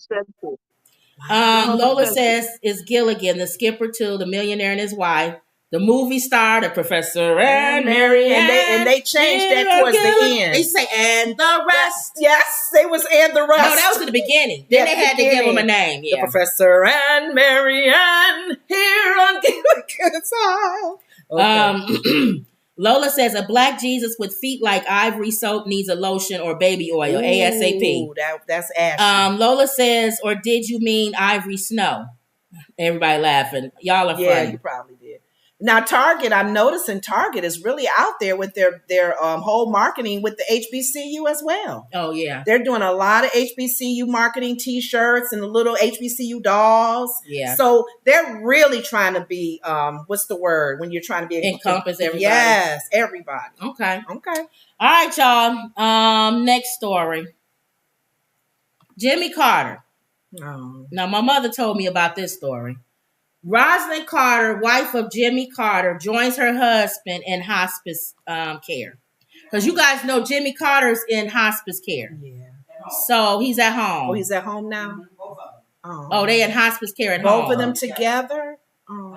says, it's Gilligan, the skipper to The Millionaire and His Wife. The movie star, the Professor and Mary
and they changed that towards the end.
They say, and the rest.
Yes, they was and the rest.
No, that was at the beginning. Then they had to give them a name. Yeah.
The Professor and Mary Ann here on Gilligan's Isle. Okay.
Lola says, a black Jesus with feet like ivory soap needs a lotion or baby oil, ASAP.
That's ashy.
Lola says, or did you mean Ivory Snow? Everybody laughing. Y'all are funny.
Yeah, you probably did. Now, Target, I'm noticing Target is really out there with their whole marketing with the HBCU as well.
Oh, yeah.
They're doing a lot of HBCU marketing, T-shirts and the little HBCU dolls.
Yeah.
So they're really trying to be, what's the word? When you're trying to be...
Encompass everybody.
Yes, everybody.
Okay.
Okay.
All right, y'all. Next story. Jimmy Carter.
Oh.
Now, my mother told me about this story. Rosalind Carter, wife of Jimmy Carter, joins her husband in hospice care. Because you guys know Jimmy Carter's in hospice care.
Yeah.
So he's at home.
Oh, he's at home now?
Oh, they in hospice care at home.
Both of them together? Oh.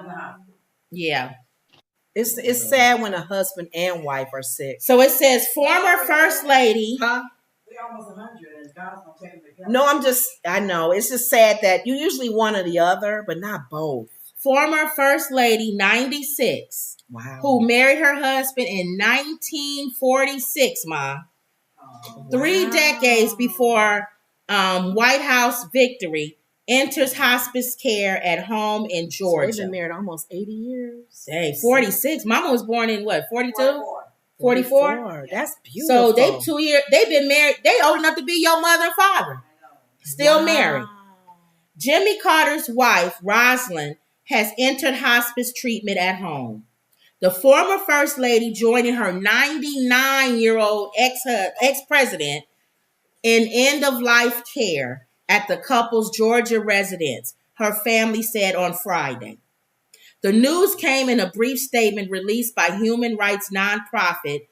Yeah.
It's sad when a husband and wife are sick.
So it says former First Lady.
Huh?
We're almost 100 and God's going to take them together.
No, I know. It's just sad that you usually one or the other, but not both.
Former First Lady, 96.
Wow.
Who married her husband in 1946, Ma. 3 decades before White House victory, enters hospice care at home in Georgia.
So they've been married almost 80 years.
Hey, 46. Mama was born in what, 42?
44? That's beautiful.
So they've been married. They old enough to be your mother and father. Still married. Jimmy Carter's wife, Rosalind, has entered hospice treatment at home. The former First Lady joining her 99-year-old ex-president in end-of-life care at the couple's Georgia residence, her family said on Friday. The news came in a brief statement released by human rights nonprofit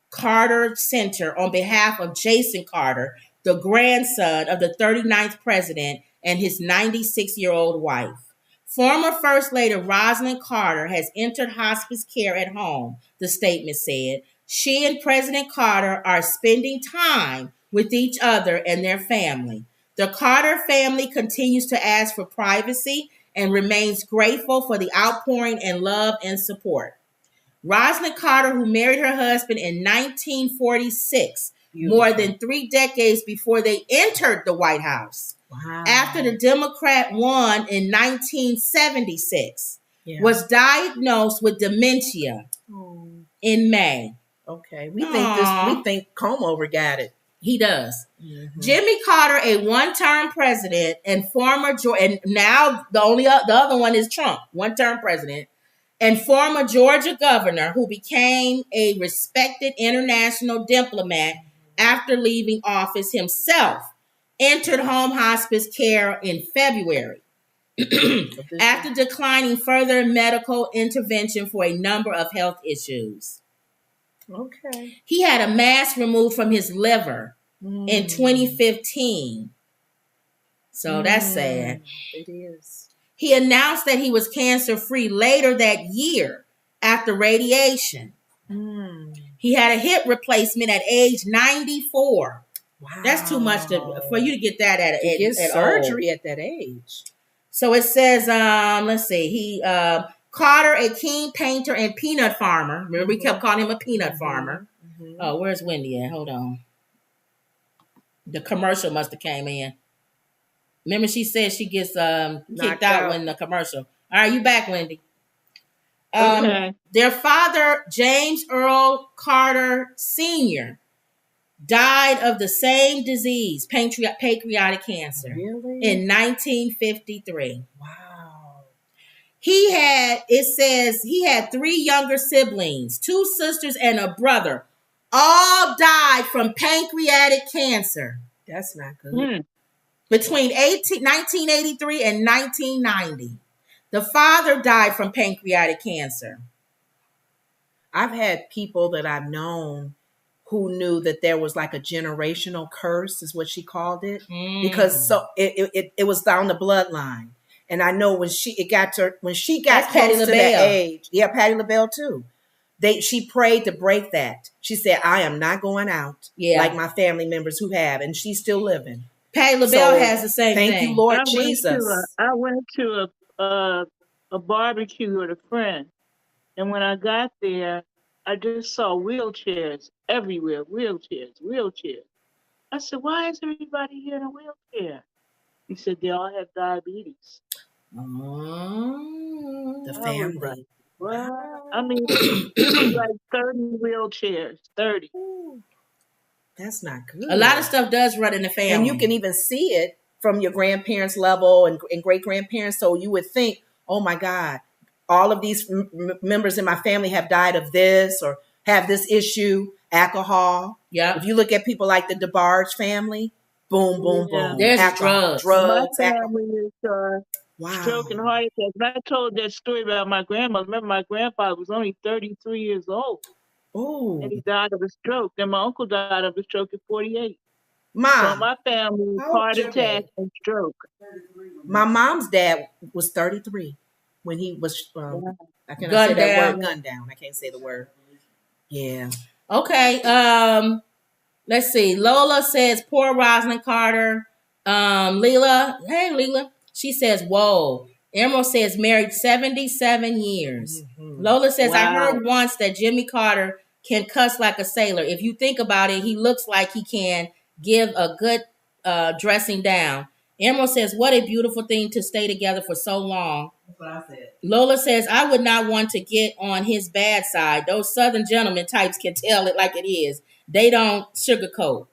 Carter Center on behalf of Jason Carter, the grandson of the 39th president and his 96-year-old wife. Former First Lady Rosalind Carter has entered hospice care at home, the statement said. She and President Carter are spending time with each other and their family. The Carter family continues to ask for privacy and remains grateful for the outpouring and love and support. Rosalind Carter, who married her husband in 1946, more than 3 decades before they entered the White House.
Wow.
After the Democrat won in 1976, was diagnosed with dementia in May.
Okay, we think Comover got it.
He does. Mm-hmm. Jimmy Carter, a one-term president and former, and now the other one is Trump, one-term president, and former Georgia governor who became a respected international diplomat after leaving office himself, entered home hospice care in February after declining further medical intervention for a number of health issues.
Okay.
He had a mass removed from his liver in 2015. So that's sad.
It is.
He announced that he was cancer-free later that year after radiation. He had a hip replacement at age 94.
Wow.
That's too much for you to get that at
surgery
old.
at that age.
So it says, let's see, he Carter, a keen painter and peanut farmer. Remember, we kept calling him a peanut farmer. Oh, where's Wendy at? Hold on. The commercial must have came in. Remember, she said she gets kicked out when the commercial. All right, you back, Wendy.
Okay.
Their father, James Earl Carter Sr., died of the same disease, pancreatic cancer, in 1953.
Wow.
It says he had 3 younger siblings, 2 sisters and a brother. All died from pancreatic cancer.
That's not good.
Between 1983 and 1990. The father died from pancreatic cancer.
I've had people that I've known who knew that there was like a generational curse, is what she called it, because so it was down the bloodline. And I know when she got close to that age, Patti LaBelle too. She prayed to break that. She said, "I am not going out like my family members who have," and she's still living.
Patti LaBelle has the same thing.
Thank you, Lord Jesus.
I went to a barbecue with a friend, and when I got there, I just saw wheelchairs everywhere. Wheelchairs. I said, "Why is everybody here in a wheelchair?" He said, "They all have diabetes."
The family.
Well, I mean, it was like 30 wheelchairs. 30.
Ooh, that's not good.
A lot of stuff does run in the family.
And you can even see it from your grandparents' level and great-grandparents. So you would think, oh my God, all of these members in my family have died of this or have this issue, alcohol.
Yeah.
If you look at people like the DeBarge family, boom, boom, boom.
There's
alcohol,
drugs.
My family is stroke and heart attack. And I told that story about my grandmother. Remember, my grandfather was only 33 years old.
Oh.
And he died of a stroke. And my uncle died of a stroke at 48.
Mom.
So my family, heart attack and stroke.
My mom's dad was 33 when he was gunned down. I can't say the word. Yeah.
Okay. Let's see. Lola says, poor Rosalind Carter. Leela. Hey, Leela. She says, whoa. Emerald says, married 77 years. Mm-hmm. Lola says, wow. I heard once that Jimmy Carter can cuss like a sailor. If you think about it, he looks like he can give a good dressing down. Emerald says, what a beautiful thing to stay together for so long.
That's what I said.
Lola says, I would not want to get on his bad side. Those Southern gentlemen types can tell it like it is. They don't sugarcoat.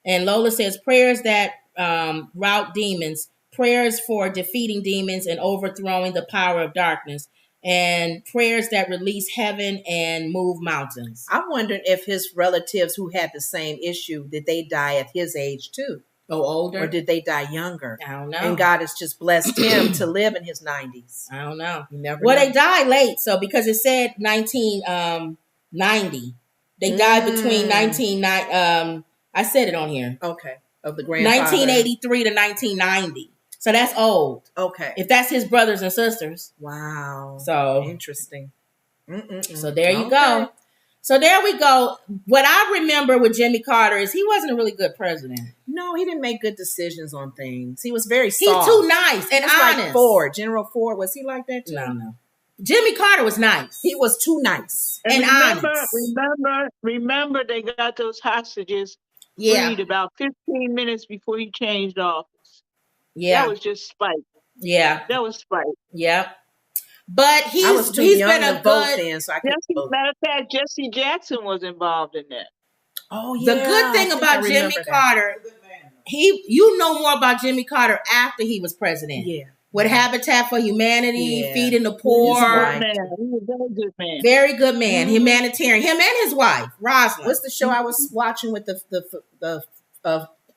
And Lola says, prayers that rout demons, prayers for defeating demons and overthrowing the power of darkness, and prayers that release heaven and move mountains.
I'm wondering if his relatives who had the same issue, did they die at his age too?
Oh, older?
Or did they die younger?
I don't know.
And God has just blessed him to live in his 90s.
I don't know.
You never
know.
They
died late. So because it said 1990, they died between 1990. I said it on here.
Okay. Of the grandfather.
1983 to 1990. So that's old.
Okay.
If that's his brothers and sisters.
Wow.
So
interesting.
So there you go. So there we go. What I remember with Jimmy Carter is he wasn't a really good president.
No, he didn't make good decisions on things. He was very soft.
He's too nice and honest.
Like Ford, General Ford, was he like that too?
No. Jimmy Carter was nice.
He was too nice
and
honest.
Remember, they got those hostages freed about 15 minutes before he changed office.
Yeah,
that was just spite.
Yeah,
that was spite.
Yeah, but he's been a good.
Then, so
matter of fact, Jesse Jackson was involved in that.
Oh yeah.
The good thing about Jimmy Carter, you know more about Jimmy Carter after he was president.
Yeah.
With Habitat for Humanity, feeding the poor.
He was a very good man.
Very good man. Mm-hmm. Humanitarian. Him and his wife, Rosalind.
What's the show I was watching with the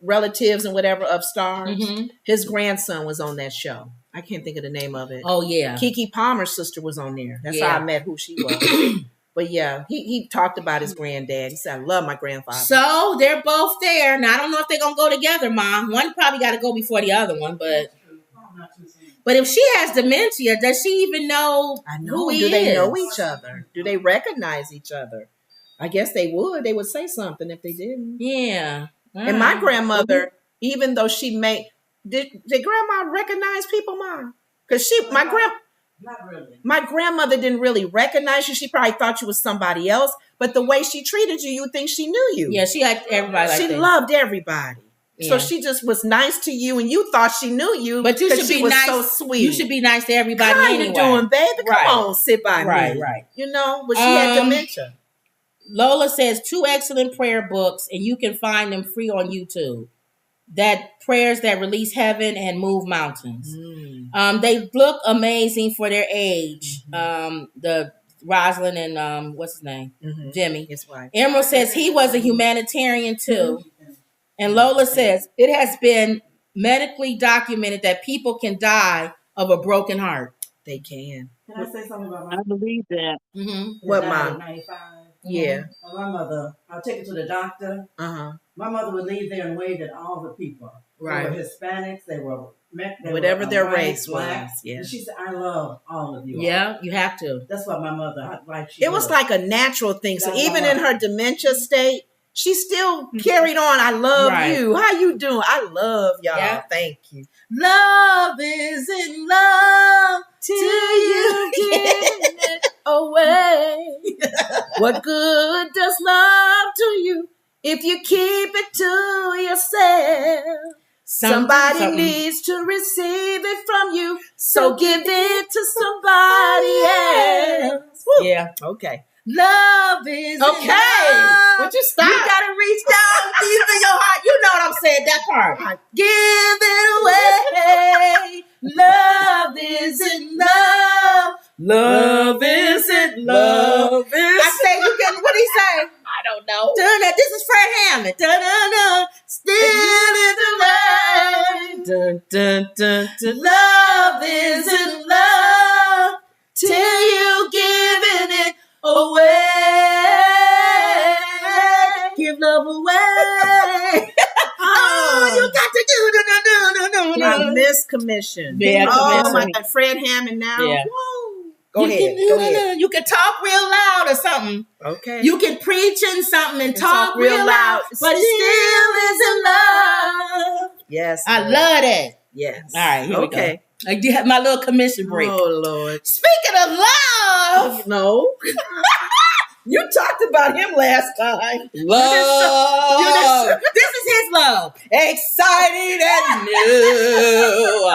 relatives and whatever of stars? Mm-hmm. His grandson was on that show. I can't think of the name of it.
Oh, yeah.
Keke Palmer's sister was on there. That's how I met who she was. But yeah, he talked about his granddad. He said, I love my grandfather.
So they're both there. Now, I don't know if they're going to go together, Mom. One probably got to go before the other one, But if she has dementia, does she even know who he is?
Do they know each other? Do they recognize each other? I guess they would. They would say something if they didn't.
Yeah.
And my grandmother, even though she did grandma recognize people, Mom? Because
not really.
My grandmother didn't really recognize you. She probably thought you was somebody else. But the way she treated you, you'd think she knew you.
Yeah, she liked everybody.
She loved everybody. Yeah. So she just was nice to you, and you thought she knew you.
But you should be nice. So sweet. You should be nice to everybody anyway.
How you doing, baby? Come on, sit by me.
Right.
You know, but she had dementia.
Lola says 2 excellent prayer books, and you can find them free on YouTube. that prayers that release heaven and move mountains. They look amazing for their age. The Rosalind and what's his name? Jimmy.
His wife.
Emerald says he was a humanitarian too. And Lola says it has been medically documented that people can die of a broken heart.
They can.
Can I say something about my
I believe that.
What,
died
Mom?
at 95?
Yeah.
My mother, I'll take her to the doctor. My mother would leave there and wave at all the people.
Right.
They were Hispanics. They were
whatever their
white,
race
black.
was. Yeah.
And she said, I love all of you.
Yeah, you have to.
That's what my mother,
it was like a natural thing. So even in her dementia state, she still carried on. I love you. How you doing? I love y'all.
Yeah.
Thank you.
Love isn't love till you
giving it away. What good does love to you if you keep it to yourself? Somebody needs to receive it from you, so give it to somebody else. Woo.
Yeah.
Okay.
Love is
okay. Would you stop?
You gotta reach down deep in your heart. You know what I'm saying? That part. Give it away. Love isn't love. Love isn't love. I say you can. What did he say?
I don't know.
Dun-dun. This is Fred Hammond. Dun-dun-dun. Still in the rain. Dun, dun, dun, dun. Love isn't love till you giving it away. Give love away. Oh, you got to do.
I miss commission.
Yeah,
oh my God, Fred Hammond now.
Yeah.
Whoa. Go ahead.
You can talk real loud or something.
Okay.
You can preach in something and talk real loud, but it still isn't love.
Yes.
I love that.
Yes.
All right. Here
okay.
We go. I did my little commission break.
Oh Lord.
Speaking of love,
no. You talked about him last time.
Love. This is his love. Exciting and new.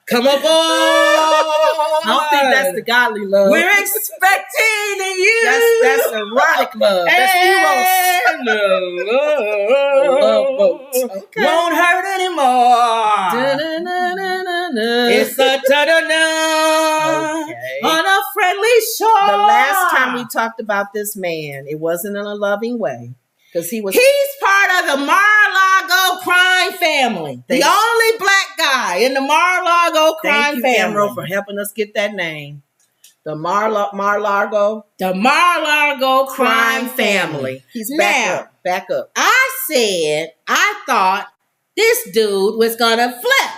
Come aboard.
I don't think that's the godly love.
We're expecting you.
That's erotic love. That's eros.
Love boat.
Okay.
Won't hurt anymore. It's a ta-da-da on a friendly shore.
The last time we talked about this man, it wasn't in a loving way. Because he's
part of the Mar-a-Lago crime family. The only black guy in the Mar-a-Lago crime family.
Thank you, Emerald, for helping us get that name. The Mar-a-Lago.
The Mar-a-Lago crime family.
He's back up.
I thought this dude was gonna flip.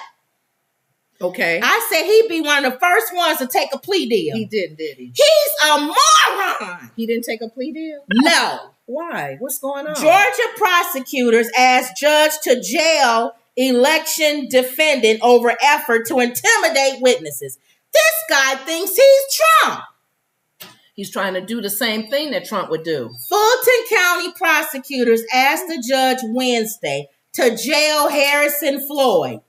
Okay.
I said he'd be one of the first ones to take a plea deal.
He didn't, did he?
He's a moron.
He didn't take a plea deal?
No.
Why? What's going on?
Georgia prosecutors asked judge to jail election defendant over effort to intimidate witnesses. This guy thinks he's Trump.
He's trying to do the same thing that Trump would do.
Fulton County prosecutors asked the judge Wednesday to jail Harrison Floyd,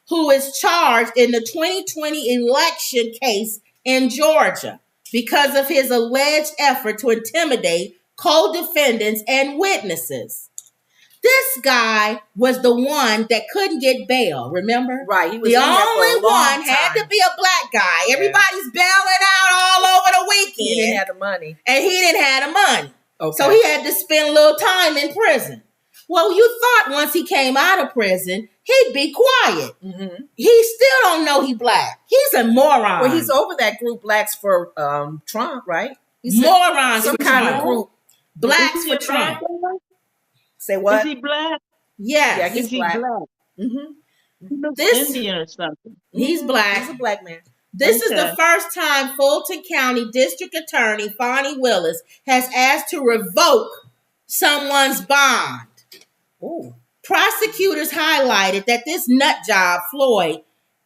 who is charged in the 2020 election case in Georgia because of his alleged effort to intimidate co-defendants and witnesses. This guy was the one that couldn't get bail, remember?
Right. He was
the only one had to be a black guy. Yeah. Everybody's bailing out all over the weekend.
He didn't have the money.
And he didn't have the money.
Okay.
So he had to spend a little time in prison. Well, you thought once he came out of prison, he'd be quiet. Mm-hmm. He still don't know he black. He's a moron.
Well, he's over that group Blacks for Trump, right?
Morons
some
for
kind
Trump.
Of group.
Blacks for Trump.
Say what?
Is he black?
Yes.
Yeah, he's black.
Mm-hmm. He looks Indian or something.
He's black.
He's a black man.
This is the first time Fulton County District Attorney Fonnie Willis has asked to revoke someone's bond.
Ooh.
Prosecutors highlighted that this nut job, Floyd,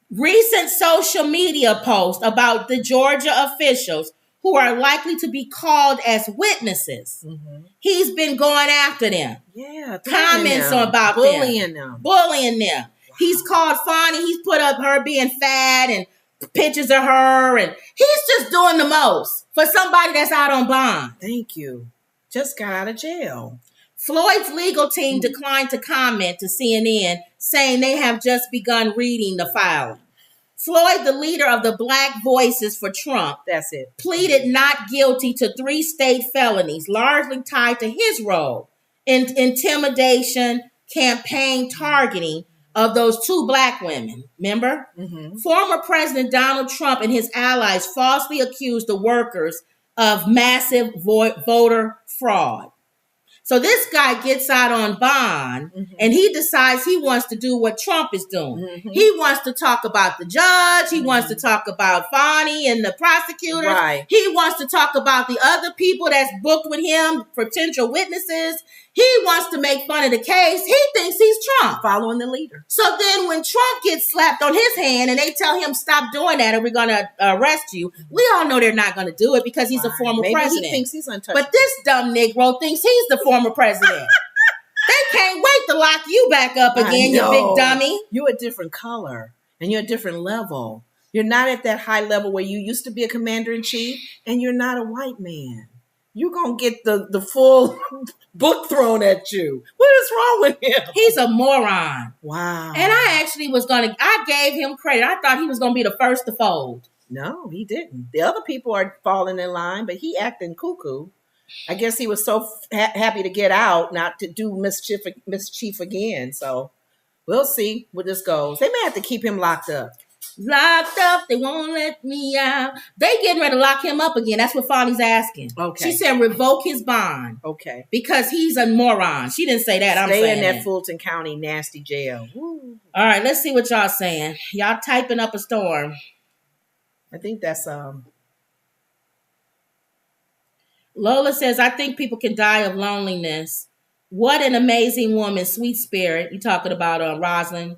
recent social media post about the Georgia officials who are likely to be called as witnesses. Mm-hmm. He's been going after them.
Yeah.
Comments about
bullying them.
Bullying them. Wow. He's called Fonnie. He's put up her being fat and pictures of her. And he's just doing the most for somebody that's out on bond.
Thank you. Just got out of jail.
Floyd's legal team declined to comment to CNN, saying they have just begun reading the filing. Floyd, the leader of the Black Voices for Trump,
that's it,
pleaded not guilty to 3 state felonies, largely tied to his role in intimidation, campaign targeting of those 2 Black women. Remember? Mm-hmm. Former President Donald Trump and his allies falsely accused the workers of massive voter fraud. So this guy gets out on bond, and he decides he wants to do what Trump is doing. Mm-hmm. He wants to talk about the judge. He wants to talk about Fani and the prosecutors. Right. He wants to talk about the other people that's booked with him, potential witnesses. He wants to make fun of the case. He thinks he's Trump.
Following the leader.
So then when Trump gets slapped on his hand and they tell him, stop doing that or we're going to arrest you, we all know they're not going to do it because he's a former president.
He thinks he's untouchable.
But this dumb Negro thinks he's the former president. They can't wait to lock you back up again, you big dummy.
You're a different color and you're a different level. You're not at that high level where you used to be a commander-in-chief, and you're not a white man. You're going to get the full book thrown at you. What is wrong with him?
He's a moron.
Wow.
And I actually I gave him credit. I thought he was going to be the first to fold.
No, he didn't. The other people are falling in line, but he acting cuckoo. I guess he was so happy to get out, not to do mischief again. So we'll see where this goes. They may have to keep him locked up.
Locked up, they won't let me out. They getting ready to lock him up again. That's what Fani's asking.
Okay.
She said revoke his bond.
Okay.
Because he's a moron. She didn't say that. I'm saying
stay in that Fulton County nasty jail. Woo.
All right, let's see what y'all saying. Y'all typing up a storm.
I think that's
Lola says, I think people can die of loneliness. What an amazing woman, sweet spirit. You talking about Rosalind?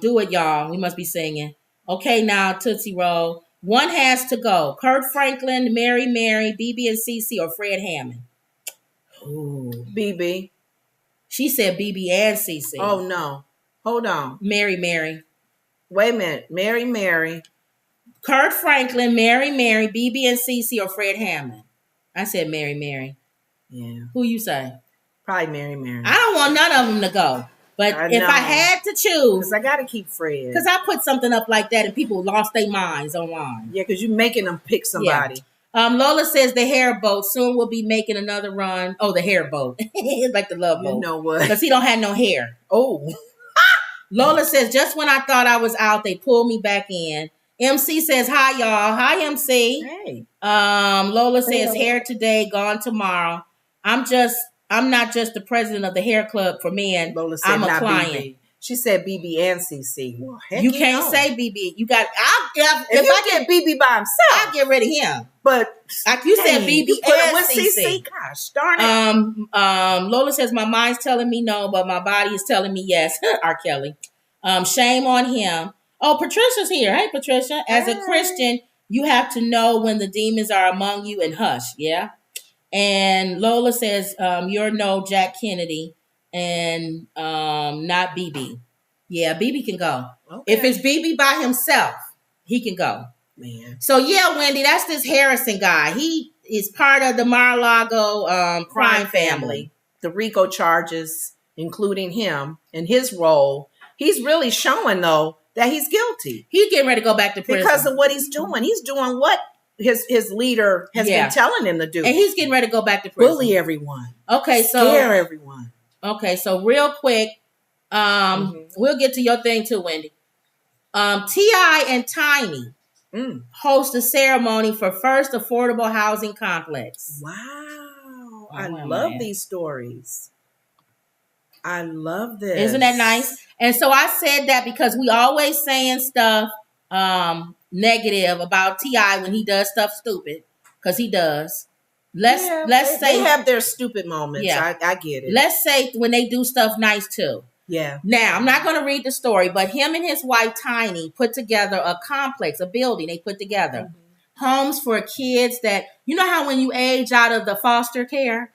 Do it, y'all. We must be singing. Okay, now Tootsie Roll. One has to go. Kurt Franklin, Mary, BB and CC, or Fred Hammond.
Ooh, BB.
She said BB and CC.
Oh no, hold on.
Mary.
Wait a minute, Mary.
Kurt Franklin, Mary, BB and CC, or Fred Hammond. I said Mary.
Yeah.
Who you say?
Probably Mary.
I don't want none of them to go. But if I had to choose,
because I got to keep Fred.
Because I put something up like that and people lost their minds online.
Yeah, because you're making them pick somebody.
Yeah. Lola says the hair boat soon will be making another run. Oh, the hair boat. It's like the love boat.
You know what?
Because he don't have no hair.
Oh.
Lola says, just when I thought I was out, they pulled me back in. MC says, hi, y'all. Hi, MC.
Hey.
Lola says, hair today, gone tomorrow. I'm not just the president of the hair club for men.
Lola said,
I'm a client.
BB. She said BB and CC. Well,
you can't say BB. You got.
If I get BB by himself,
I'll get rid of him.
But
like you said, BB and CC.
Gosh, darn it.
Lola says my mind's telling me no, but my body is telling me yes. R. Kelly. Shame on him. Oh, Patricia's here. Hey, Patricia. As a Christian, you have to know when the demons are among you and hush. Yeah. And Lola says, you're no Jack Kennedy and not BB. Yeah, BB can go. Okay. If it's BB by himself, he can go.
Man.
So, yeah, Wendy, that's this Harrison guy. He is part of the Mar-a-Lago crime family.
The RICO charges, including him and his role. He's really showing, though, that he's guilty.
He's getting ready to go back to prison.
Because of what he's doing. He's doing what his leader has been telling him to do.
And he's getting ready to go back to prison.
Bully everyone.
Okay,
Scare everyone.
Okay, so real quick, we'll get to your thing too, Wendy. T.I. and Tiny host a ceremony for first affordable housing complex.
Wow. I love these stories. I love this.
Isn't that nice? And so I said that because we always saying stuff negative about T.I. when he does stuff stupid, because he does. Let's say
they have their stupid moments. Yeah. I get it.
Let's say when they do stuff nice too.
Yeah.
Now, I'm not going to read the story, but him and his wife Tiny put together a complex, a building they put together. Homes for kids that, you know how when you age out of the foster care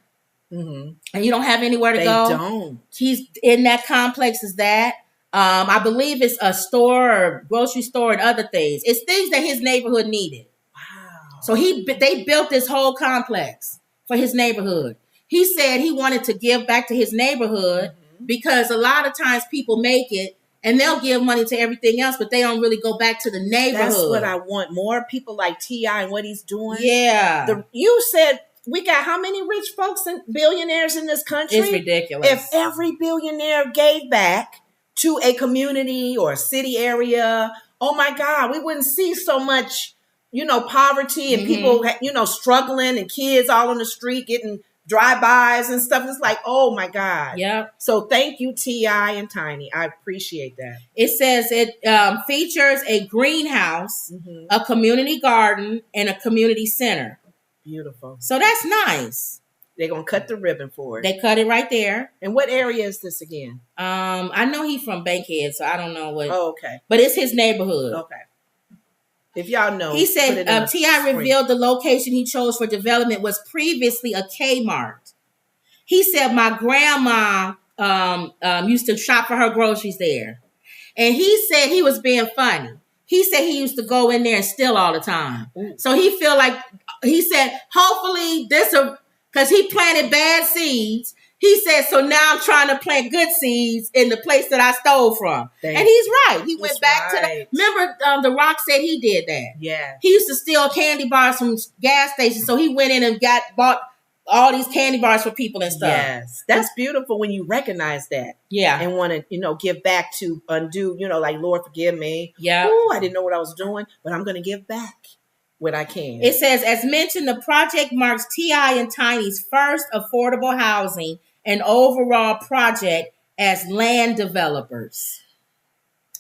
and you don't have anywhere to go?
They don't.
He's in that complex is that. I believe it's a store or grocery store and other things. It's things that his neighborhood needed. Wow. So they built this whole complex for his neighborhood. He said he wanted to give back to his neighborhood because a lot of times people make it and they'll give money to everything else, but they don't really go back to the neighborhood.
That's what I want. More people like T.I. and what he's doing.
Yeah.
You said we got how many rich folks and billionaires in this country?
It's ridiculous.
If every billionaire gave back to a community or a city area, oh my God, we wouldn't see so much, poverty and people, struggling and kids all on the street getting drive-bys and stuff. It's like, oh my God.
Yep.
So thank you, T.I. and Tiny. I appreciate that.
It says it features a greenhouse, a community garden, and a community center.
Beautiful.
So that's nice.
They're going to cut the ribbon for it.
They cut it right there.
And what area is this again?
I know he's from Bankhead, so I don't know what.
Oh, okay.
But it's his neighborhood.
Okay. If y'all know.
He said T.I. revealed the location he chose for development was previously a Kmart. He said my grandma used to shop for her groceries there. And he said he was being funny. He said he used to go in there and steal all the time. Ooh. So he feel like, he said, hopefully because he planted bad seeds. He said, so now I'm trying to plant good seeds in the place that I stole from. And he's right. He went back to remember The Rock said he did that.
Yeah.
He used to steal candy bars from gas stations. So he went in and bought all these candy bars for people and stuff.
Yes. That's beautiful when you recognize that.
Yeah.
And want to, give back to undo, like, Lord, forgive me.
Yeah.
Oh, I didn't know what I was doing, but I'm going to give back what I can.
It says, as mentioned, the project marks T.I. and Tiny's first affordable housing and overall project as land developers.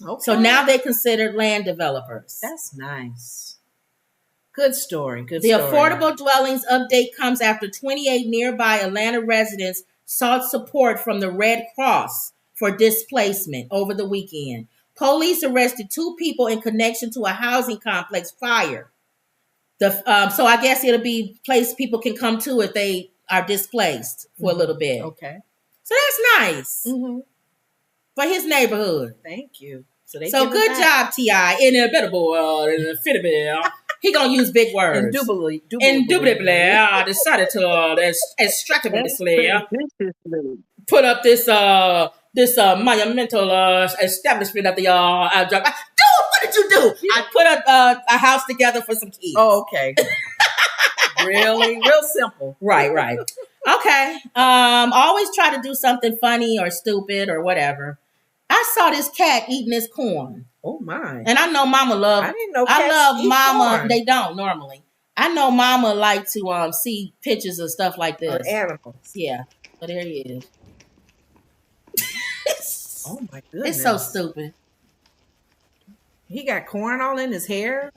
Okay. So now they're considered land developers.
That's nice. Good story.
The affordable dwellings update comes after 28 nearby Atlanta residents sought support from the Red Cross for displacement over the weekend. Police arrested 2 people in connection to a housing complex fire. So I guess it'll be a place people can come to if they are displaced for a little bit.
Okay.
So that's nice for his neighborhood.
Thank you.
So good job, T.I. In a better boy, in a fitty bill. He gonna use big words.
Indubitably.
Decided to extractively put up this monumental establishment at the Dude, what did you do? I put a house together for some kids.
Oh, okay. Really? Real simple.
Right. Okay. Always try to do something funny or stupid or whatever. I saw this cat eating his corn.
Oh my!
And I know Mama love.
I didn't know cats
I love
eat
Mama.
corn.
They don't normally. I know Mama like to see pictures of stuff like this.
Animals.
Yeah. But there he is.
Oh my goodness!
It's so stupid.
He got corn all in his hair.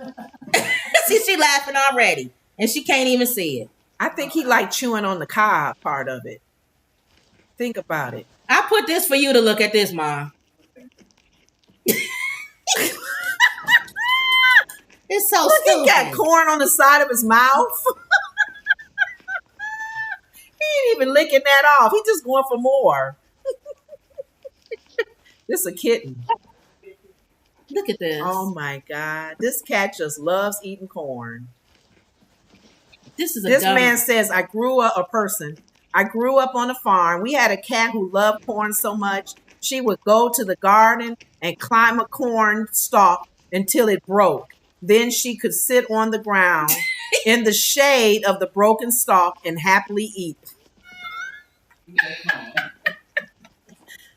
See, she laughing already, and she can't even see it.
I think he like chewing on the cob part of it. Think about it.
I put this for you to look at this, Mom. It's so stupid.
He got corn on the side of his mouth. He ain't even licking that off. He just going for more. This is a kitten.
Look at this.
Oh my God. This cat just loves eating corn.
This
man says, I grew up on a farm. We had a cat who loved corn so much. She would go to the garden and climb a corn stalk until it broke. Then she could sit on the ground in the shade of the broken stalk and happily eat.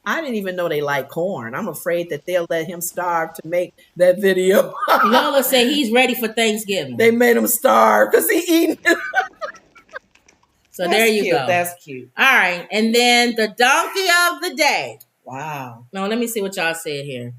I didn't even know they like corn. I'm afraid that they'll let him starve to make that video.
Lola said he's ready for Thanksgiving.
They made him starve because he eating it.
So there you go.
That's cute.
All right. And then the donkey of the day.
Wow.
No, let me see what y'all said here.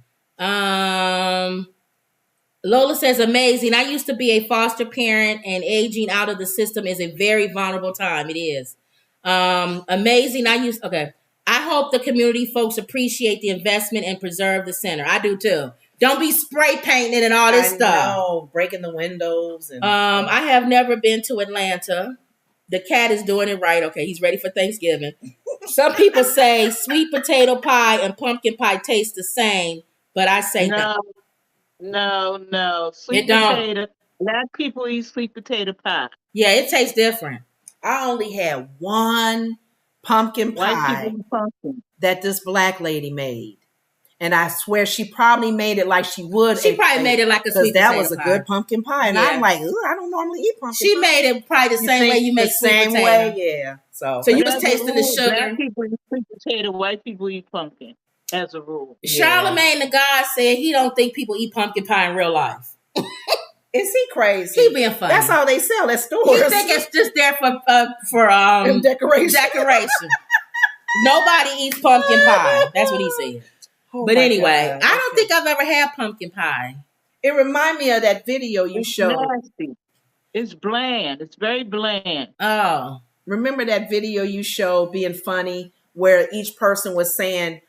Lola says, amazing. I used to be a foster parent, and aging out of the system is a very vulnerable time. It is. Amazing. I hope the community folks appreciate the investment and preserve the center. I do too. Don't be spray painting and all this stuff.
No, breaking the windows. And
I have never been to Atlanta. The cat is doing it right. Okay, he's ready for Thanksgiving. Some people say sweet potato pie and pumpkin pie taste the same, but I say
no. Sweet potato. A lot of people eat sweet potato pie.
Yeah, it tastes different.
I only had one pumpkin pie that this black lady made. And I swear she probably made it like she would.
She probably made it like a sweet
that
potato
was a
pie.
good pumpkin pie. And I'm like, I don't normally eat pumpkin
She
pie.
made it probably the same way you make sweet potato.
The same way, yeah. So
you was tasting the sugar.
Black people eat sweet potato, white people eat pumpkin, as a rule.
Charlemagne the God said he don't think people eat pumpkin pie in real life.
Is he crazy?
He being funny.
That's how they sell at stores.
You think it's just there for decoration. Nobody eats pumpkin pie. That's what he said. But anyway, I don't think I've ever had pumpkin pie.
It reminds me of that video you showed.
Nasty. It's bland. It's very bland.
Oh.
Remember that video you showed being funny where each person was saying,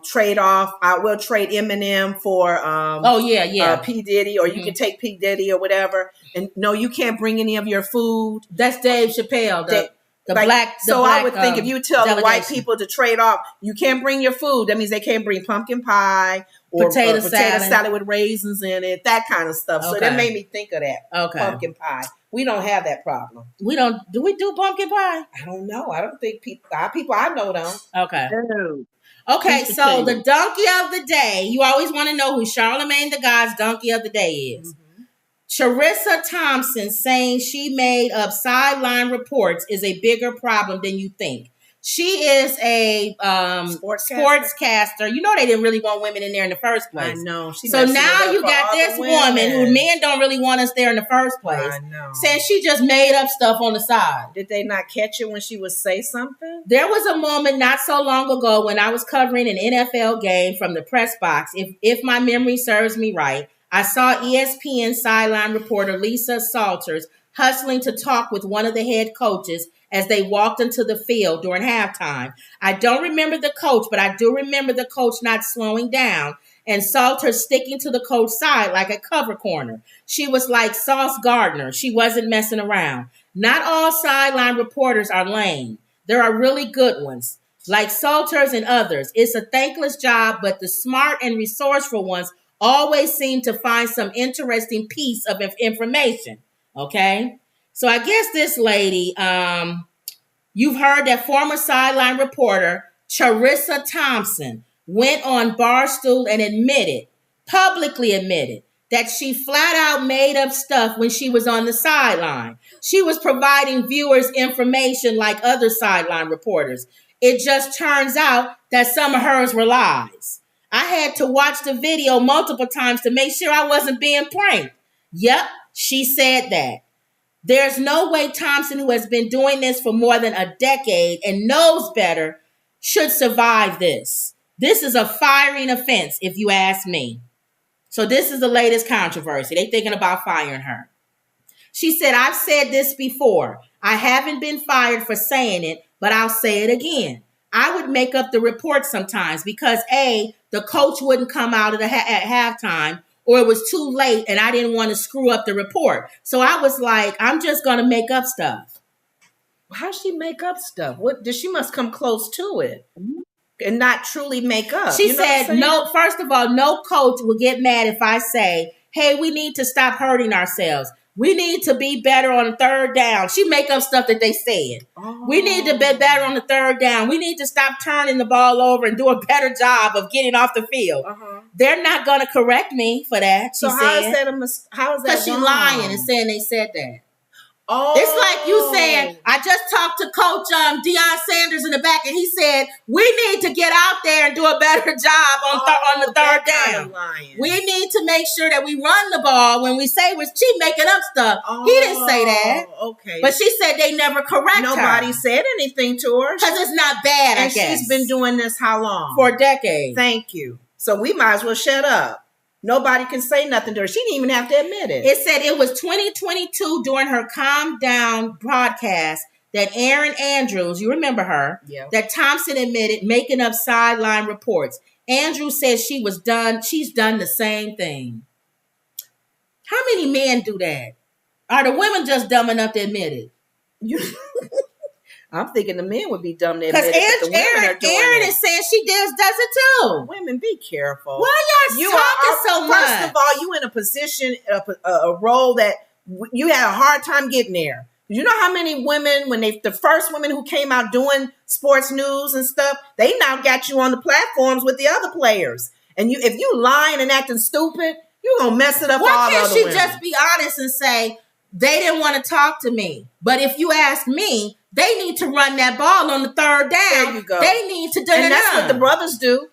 trade off, I will trade Eminem for P. Diddy, or you can take P. Diddy or whatever. And no, you can't bring any of your food.
That's Dave Chappelle.
I would think if you tell the white people to trade off, you can't bring your food. That means they can't bring pumpkin pie or potato salad with raisins in it, that kind of stuff. Okay. So that made me think of that. Okay. Pumpkin pie. We don't have that problem.
We don't. Do we do pumpkin pie?
I don't know. I don't think people I know don't.
Okay. Okay, so the donkey of the day. You always want to know who Charlemagne the God's donkey of the day is. Mm-hmm. Charissa Thompson saying she made up sideline reports is a bigger problem than you think. She is a sportscaster. You know they didn't really want women in there in the first place.
I know.
So now you got this woman who men don't really want us there in the first place.
I know.
Saying she just made up stuff on the side.
Did they not catch it when she would say something?
There was a moment not so long ago when I was covering an NFL game from the press box. If my memory serves me right, I saw ESPN sideline reporter Lisa Salters hustling to talk with one of the head coaches as they walked into the field during halftime. I don't remember the coach, but I do remember the coach not slowing down and Salters sticking to the coach's side like a cover corner. She was like Sauce Gardner. She wasn't messing around. Not all sideline reporters are lame. There are really good ones, like Salters and others. It's a thankless job, but the smart and resourceful ones always seem to find some interesting piece of information. Okay? So I guess this lady, you've heard that former sideline reporter Charissa Thompson went on Barstool and publicly admitted, that she flat out made up stuff when she was on the sideline. She was providing viewers information like other sideline reporters. It just turns out that some of hers were lies. I had to watch the video multiple times to make sure I wasn't being pranked. Yep, she said that. There's no way Thompson, who has been doing this for more than a decade and knows better, should survive this. This is a firing offense, if you ask me. So this is the latest controversy. They're thinking about firing her. She said, I've said this before. I haven't been fired for saying it, but I'll say it again. I would make up the report sometimes because A, the coach wouldn't come out at halftime, or it was too late and I didn't want to screw up the report. So I was like, I'm just going to make up stuff.
How'd she make up stuff? She must come close to it and not truly make up.
She said, no, first of all, no coach will get mad if I say, hey, we need to stop hurting ourselves. We need to be better on third down. She make up stuff that they said. Oh. We need to be better on the third down. We need to stop turning the ball over and do a better job of getting off the field. Uh-huh. They're not going to correct me for that.
So how is that?
Because she's lying and saying they said that. Oh. It's like you saying, I just talked to Coach Deion Sanders in the back, and he said, we need to get out there and do a better job on the third down. We need to make sure that we run the ball when we say she making up stuff. He didn't say that.
Okay.
But she said they never correct her.
Nobody said anything to her.
Because it's not bad, I guess.
She's been doing this how long?
For decades.
Thank you. So we might as well shut up. Nobody can say nothing to her. She didn't even have to admit it.
It said it was 2022 during her Calm Down broadcast that Erin Andrews, you remember her, that Thompson admitted making up sideline reports. Andrews says she's done the same thing. How many men do that? Are the women just dumb enough to admit it?
I'm thinking the men would be dumb to admit it, but the women are doing
Erin is saying she does it too.
Women, be careful.
Why y'all talking so much?
First of all, you in a position, a role that you had a hard time getting there. You know how many women, when the first women who came out doing sports news and stuff, they now got you on the platforms with the other players. And if you lying and acting stupid, you're gonna mess it up.
Why can't she just be honest and say they didn't want to talk to me? But if you ask me, they need to run that ball on the third down.
There you go.
They need to do
and that's what the brothers do.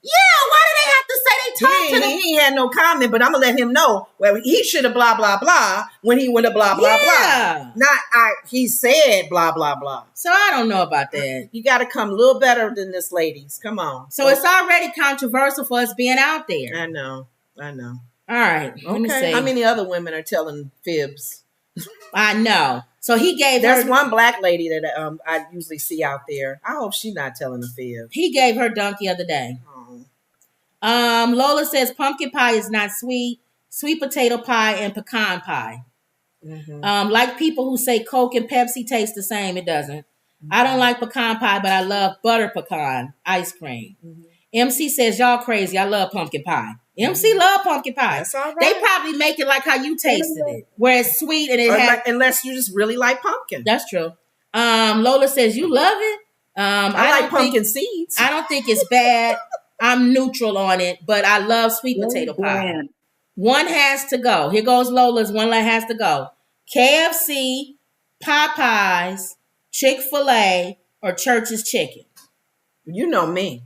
Yeah, why do they have to say they talked to them?
He had no comment, but I'm gonna let him know where he should have blah blah blah when he went to blah blah blah. Not he said blah blah blah.
So I don't know about that.
You got to come a little better than this, ladies. Come on.
So it's already controversial for us being out there.
I know.
All right. Let me see.
How many other women are telling fibs?
I know. So he gave
There's
her
one black lady that I usually see out there. I hope she's not telling a fib.
He gave her dunk the other day. Lola says pumpkin pie is not sweet. Sweet potato pie and pecan pie. Mm-hmm. Like people who say Coke and Pepsi taste the same, it doesn't. Mm-hmm. I don't like pecan pie, but I love butter pecan ice cream. Mm-hmm. MC says y'all crazy. I love pumpkin pie. MC love pumpkin pie.
That's all right.
They probably make it like how you tasted it, where it's sweet and it has.
Unless you just really like pumpkin.
That's true. Lola says you love it.
I like pumpkin seeds.
I don't think it's bad. I'm neutral on it, but I love sweet potato pie. One has to go. Here goes Lola's. One has to go. KFC, Popeyes, Chick-fil-A, or Church's Chicken.
You know me.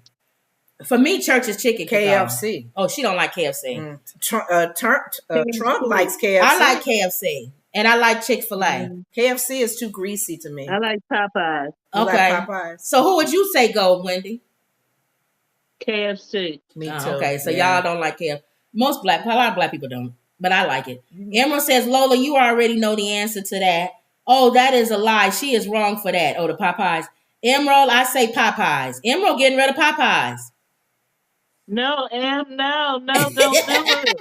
For me, Church's Chicken.
KFC.
Oh, she don't like KFC.
Trump likes KFC.
I like KFC. And I like Chick-fil-A.
KFC is too greasy to me.
I like Popeyes.
Okay.
Like Popeyes.
So who would you say go, Wendy?
KFC.
Me too.
Okay, so y'all don't like KFC. A lot of black people don't, but I like it. Emerald says, Lola, you already know the answer to that. Oh, that is a lie. She is wrong for that. Oh, the Popeyes. Emerald, I say Popeyes. Emerald getting rid of Popeyes.
No, don't do it.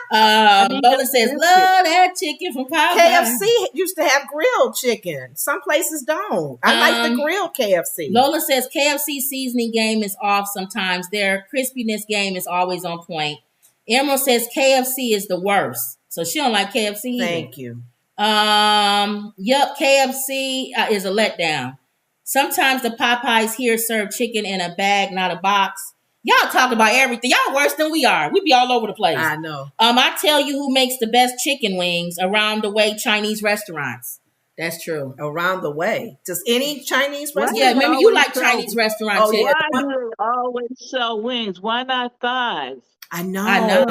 Lola says, love that chicken from Popeyes.
KFC used to have grilled chicken. Some places don't. I like the grilled KFC.
Lola says KFC seasoning game is off sometimes. Their crispiness game is always on point. Emerald says KFC is the worst. So she don't like KFC either.
Thank you.
Yep, KFC is a letdown. Sometimes the Popeyes here serve chicken in a bag, not a box. Y'all talk about everything. Y'all worse than we are. We be all over the place.
I know.
I tell you who makes the best chicken wings around the way Chinese restaurants. That's true.
Around the way. Just any Chinese restaurant?
Yeah, remember you like Chinese restaurants.
Why do they always sell wings? Why not thighs?
I know.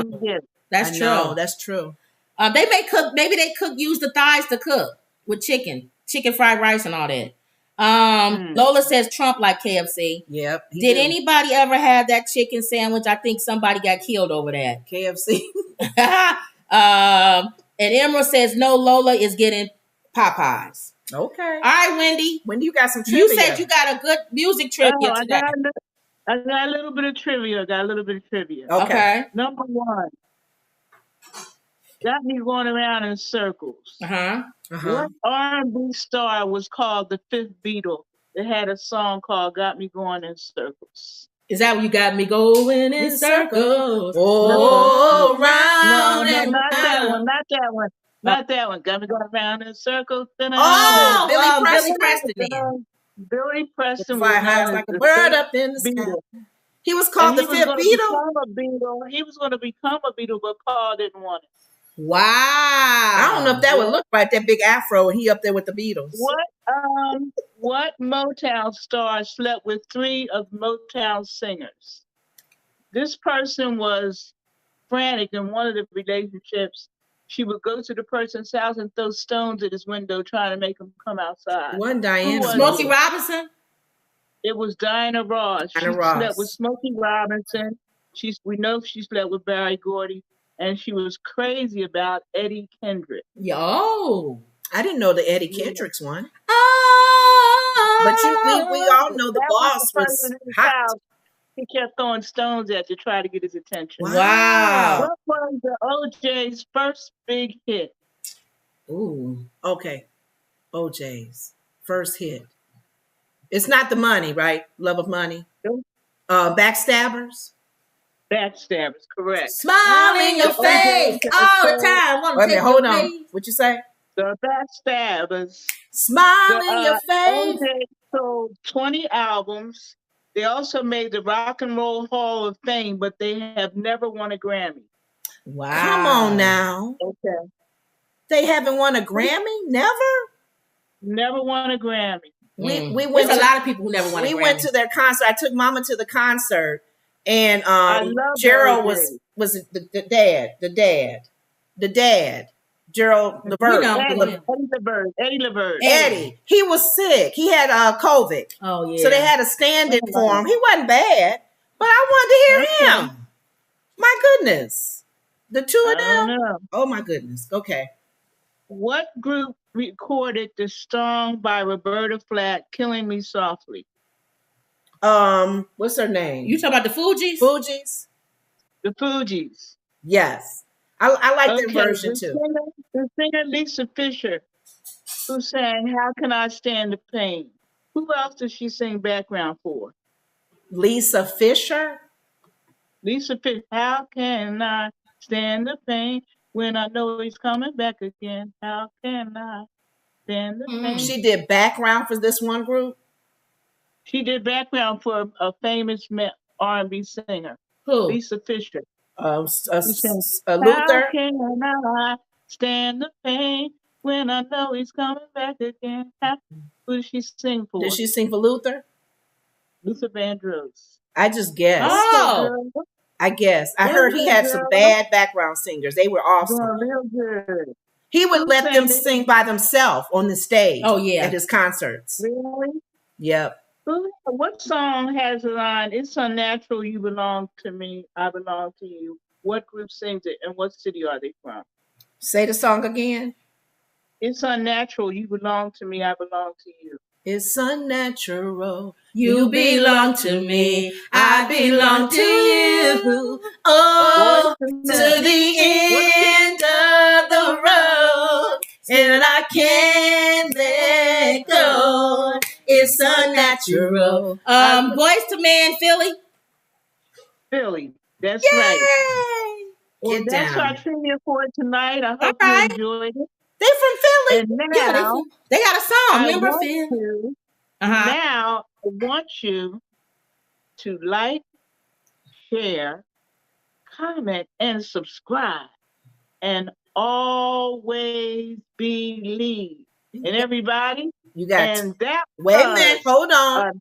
That's true.
That's true.
They may cook. Maybe they use the thighs to cook with chicken fried rice and all that. Lola says Trump like KFC.
Yep.
Did anybody ever have that chicken sandwich? I think somebody got killed over that.
KFC.
And Emerald says no, Lola is getting Popeyes.
Okay.
All right, Wendy.
Wendy, you got some trivia.
You said you got a good music trivia today.
I got a little bit of trivia.
Okay.
Number one. Got me going around in circles. What R&B star was called the fifth Beatle that had a song called Got Me Going in Circles?
Is that what you got me going in circles?
Oh, round and
not that one. Not that one. Got me going around in circles.
Oh, Billy Preston.
Billy Preston
was like a bird up in the sky. He was called the fifth Beatle.
He was going to become a Beatle, but Paul didn't want it.
Wow.
I don't know if that would look like that big afro and he up there with the Beatles.
What Motown star slept with 3 of Motown singers? This person was frantic in one of the relationships. She would go to the person's house and throw stones at his window trying to make him come outside.
One Diana.
Smokey Robinson?
It was Diana Ross. She slept with Smokey Robinson. We know she slept with Barry Gordy. And she was crazy about Eddie Kendrick.
Yo.
I didn't know the Eddie Kendricks one.
But
we all know the boss was hot.
He kept throwing stones at to try to get his attention.
Wow.
What was the OJ's first big hit?
Ooh. Okay. OJ's first hit. It's not the money, right? Love of Money. Backstabbers.
Backstabbers, correct.
Smile in your face all the time.
Wait a minute, hold on. What you say?
The Backstabbers.
Smile in your face.
OJ sold 20 albums. They also made the Rock and Roll Hall of Fame, but they have never won a Grammy.
Wow.
Come on now.
Okay.
They haven't won a Grammy? Never?
Never won a Grammy.
We went
There's a lot of people who never won a Grammy.
We went to their concert. I took Mama to the concert, and
I love
Gerald
OJ.
was the dad. Gerald Levert.
Eddie Levert.
Eddie. He was sick. He had COVID.
Oh yeah.
So they had a stand-in for him. He wasn't bad, but I wanted to hear him. My goodness. The two of them?
Know.
Oh my goodness. Okay.
What group recorded the song by Roberta Flack, Killing Me Softly?
What's her name?
You talking about the Fugees?
Fugees?
The Fugees.
Yes. I like their version too.
The singer Lisa Fisher, who sang How Can I Stand the Pain? Who else does she sing background for?
Lisa Fisher?
Lisa Fisher. How can I stand the pain when I know he's coming back again? How can I stand the pain?
She did background for this one group?
She did background for a famous R&B singer.
Who?
Lisa Fisher.
Luther?
How can I stand the pain when I know he's coming back again? Who did she sing for?
Did she sing for Luther?
Luther Vandross.
I just guessed.
Oh.
I guess. I heard he had some bad background singers. They were awesome.
Real good.
He would let them sing by themselves on the stage.
Oh, yeah.
At his concerts.
Really?
Yep.
What song has a line, it's unnatural, you belong to me, I belong to you? What group sings it and what city are they from?
Say the song again.
It's unnatural, you belong to me, I belong to you.
It's unnatural.
You belong to me, I belong to you. Oh, to the end of the road, and I can't let go. It's unnatural. Boys to Men, Philly.
Philly, that's
Yay!
right. Well,
Get
that's
down.
our trivia for tonight. I hope you enjoyed it.
They from Philly.
And
Yeah,
now,
they got a song.
I
Remember,
want
Phil?
you- Now, I want you to like, share, comment, and subscribe. And always believe. And everybody,
You got
and that
wait a minute. Hold on.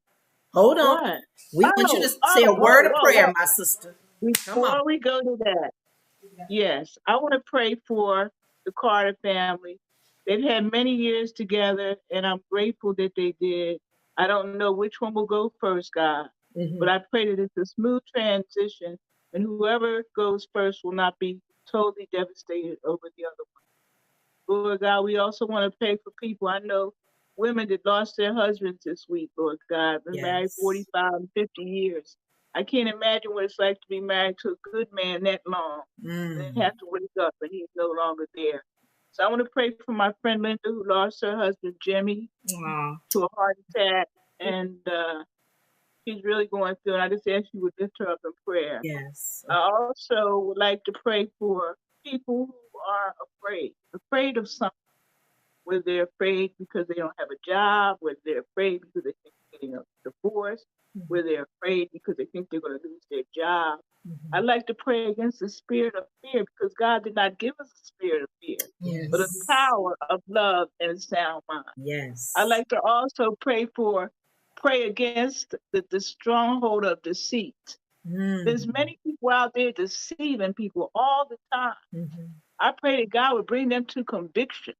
Hold on.
what?
We want you to say a word of prayer, my sister.
Before we go to that, yes, I want to pray for the Carter family. They've had many years together, and I'm grateful that they did. I don't know which one will go first, God, but I pray that it's a smooth transition, and whoever goes first will not be totally devastated over the other one. Lord God, we also want to pray for people. I know women that lost their husbands this week, Lord God, been married 45 and 50 years. I can't imagine what it's like to be married to a good man that long and then have to wake up and he's no longer there. So I want to pray for my friend Linda, who lost her husband Jimmy to a heart attack, and she's really going through it. I just ask you would lift her up in prayer.
Yes.
I also would like to pray for people who are afraid of something. Whether they're afraid because they don't have a job, whether they're afraid because they think they're getting a divorce, whether they're afraid because they think they're going to lose their job. I'd like to pray against the spirit of fear, because God did not give us a spirit of fear, but a power of love and a sound mind.
Yes.
I'd like to also pray against the stronghold of deceit. There's many people out there deceiving people all the time. I pray that God would bring them to conviction.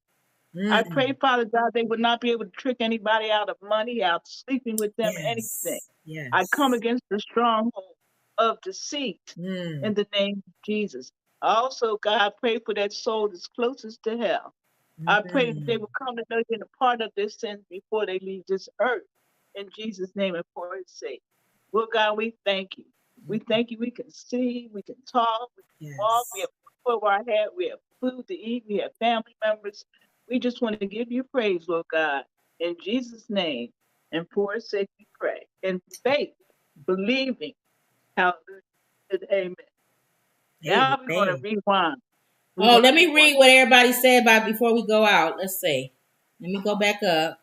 I pray, Father God, they would not be able to trick anybody out of money, out sleeping with them, anything.
Yes.
I come against the stronghold of deceit in the name of Jesus. I also, God, pray for that soul that's closest to hell. I pray that they will come to know you and a part of their sins before they leave this earth. In Jesus' name and for his sake. Lord God, we thank you. We thank you. We can see, we can talk, we can walk, we have a roof over our head, we have food to eat, we have family members. We just want to give you praise, Lord God, in Jesus' name, and for his sake we pray. In faith, believing, hallelujah, and amen. Now we're going to rewind.
Oh, let me read what everybody said about before we go out. Let's see. Let me go back up.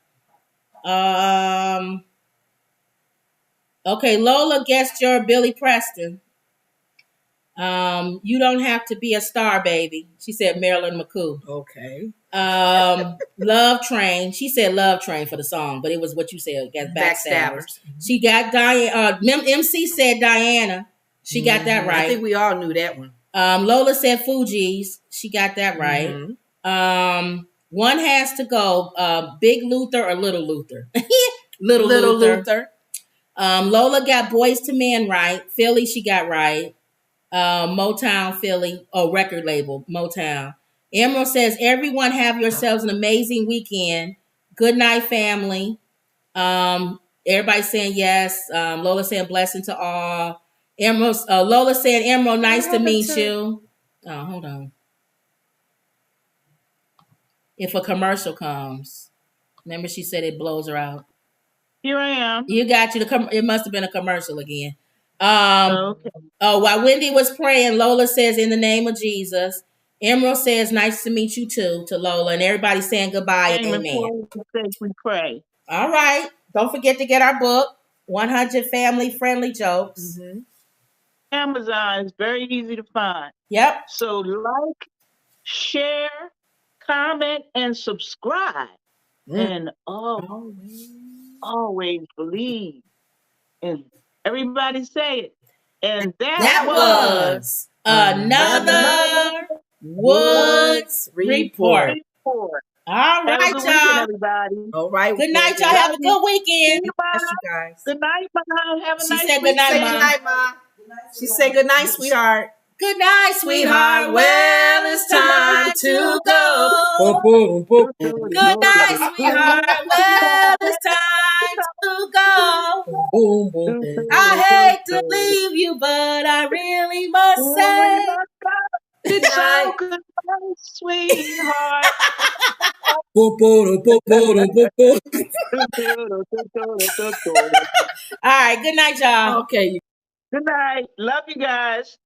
Okay, Lola guessed your Billy Preston. You don't have to be a star, baby. She said Marilyn McCoo.
Okay.
Love Train. She said Love Train for the song, but it was what you said. Backstabbers. She got Diana. MC said Diana. She got that right.
I think we all knew that one.
Lola said Fugees. She got that right. One has to go. Big Luther or Little Luther? Little Luther. Lola got Boys to Men right. Philly, she got right. Motown, Philly. Oh, record label, Motown. Emerald says, everyone have yourselves an amazing weekend. Good night, family. Everybody saying yes. Lola saying blessing to all. Emerald, Lola saying, Emerald, nice to meet you. Oh, hold on. If a commercial comes. Remember she said it blows her out.
Here I am.
You got you. It must have been a commercial again. Okay. Oh, while Wendy was praying, Lola says, in the name of Jesus. Emerald says, nice to meet you too, to Lola. And everybody saying goodbye and amen.
We pray.
All right. Don't forget to get our book, 100 Family Friendly Jokes.
Amazon is very easy to find.
Yep.
So like, share, comment, and subscribe. And always believe. And everybody say it. And that was
another Woods Report. All right, y'all.
Everybody.
All right.
Good night, y'all. Have a good weekend.
Yes, you guys.
Good night, Mom. Have a nice
said good night,
Mom. Good night, Mom. She said good night, sweetheart.
Good night, sweetheart. Well, it's time to go. Good night, sweetheart. Well, it's time to go. I hate to leave you, but I really must say good night.
Good night, sweetheart.
All right, good night, y'all.
Okay.
Good night. Love you guys.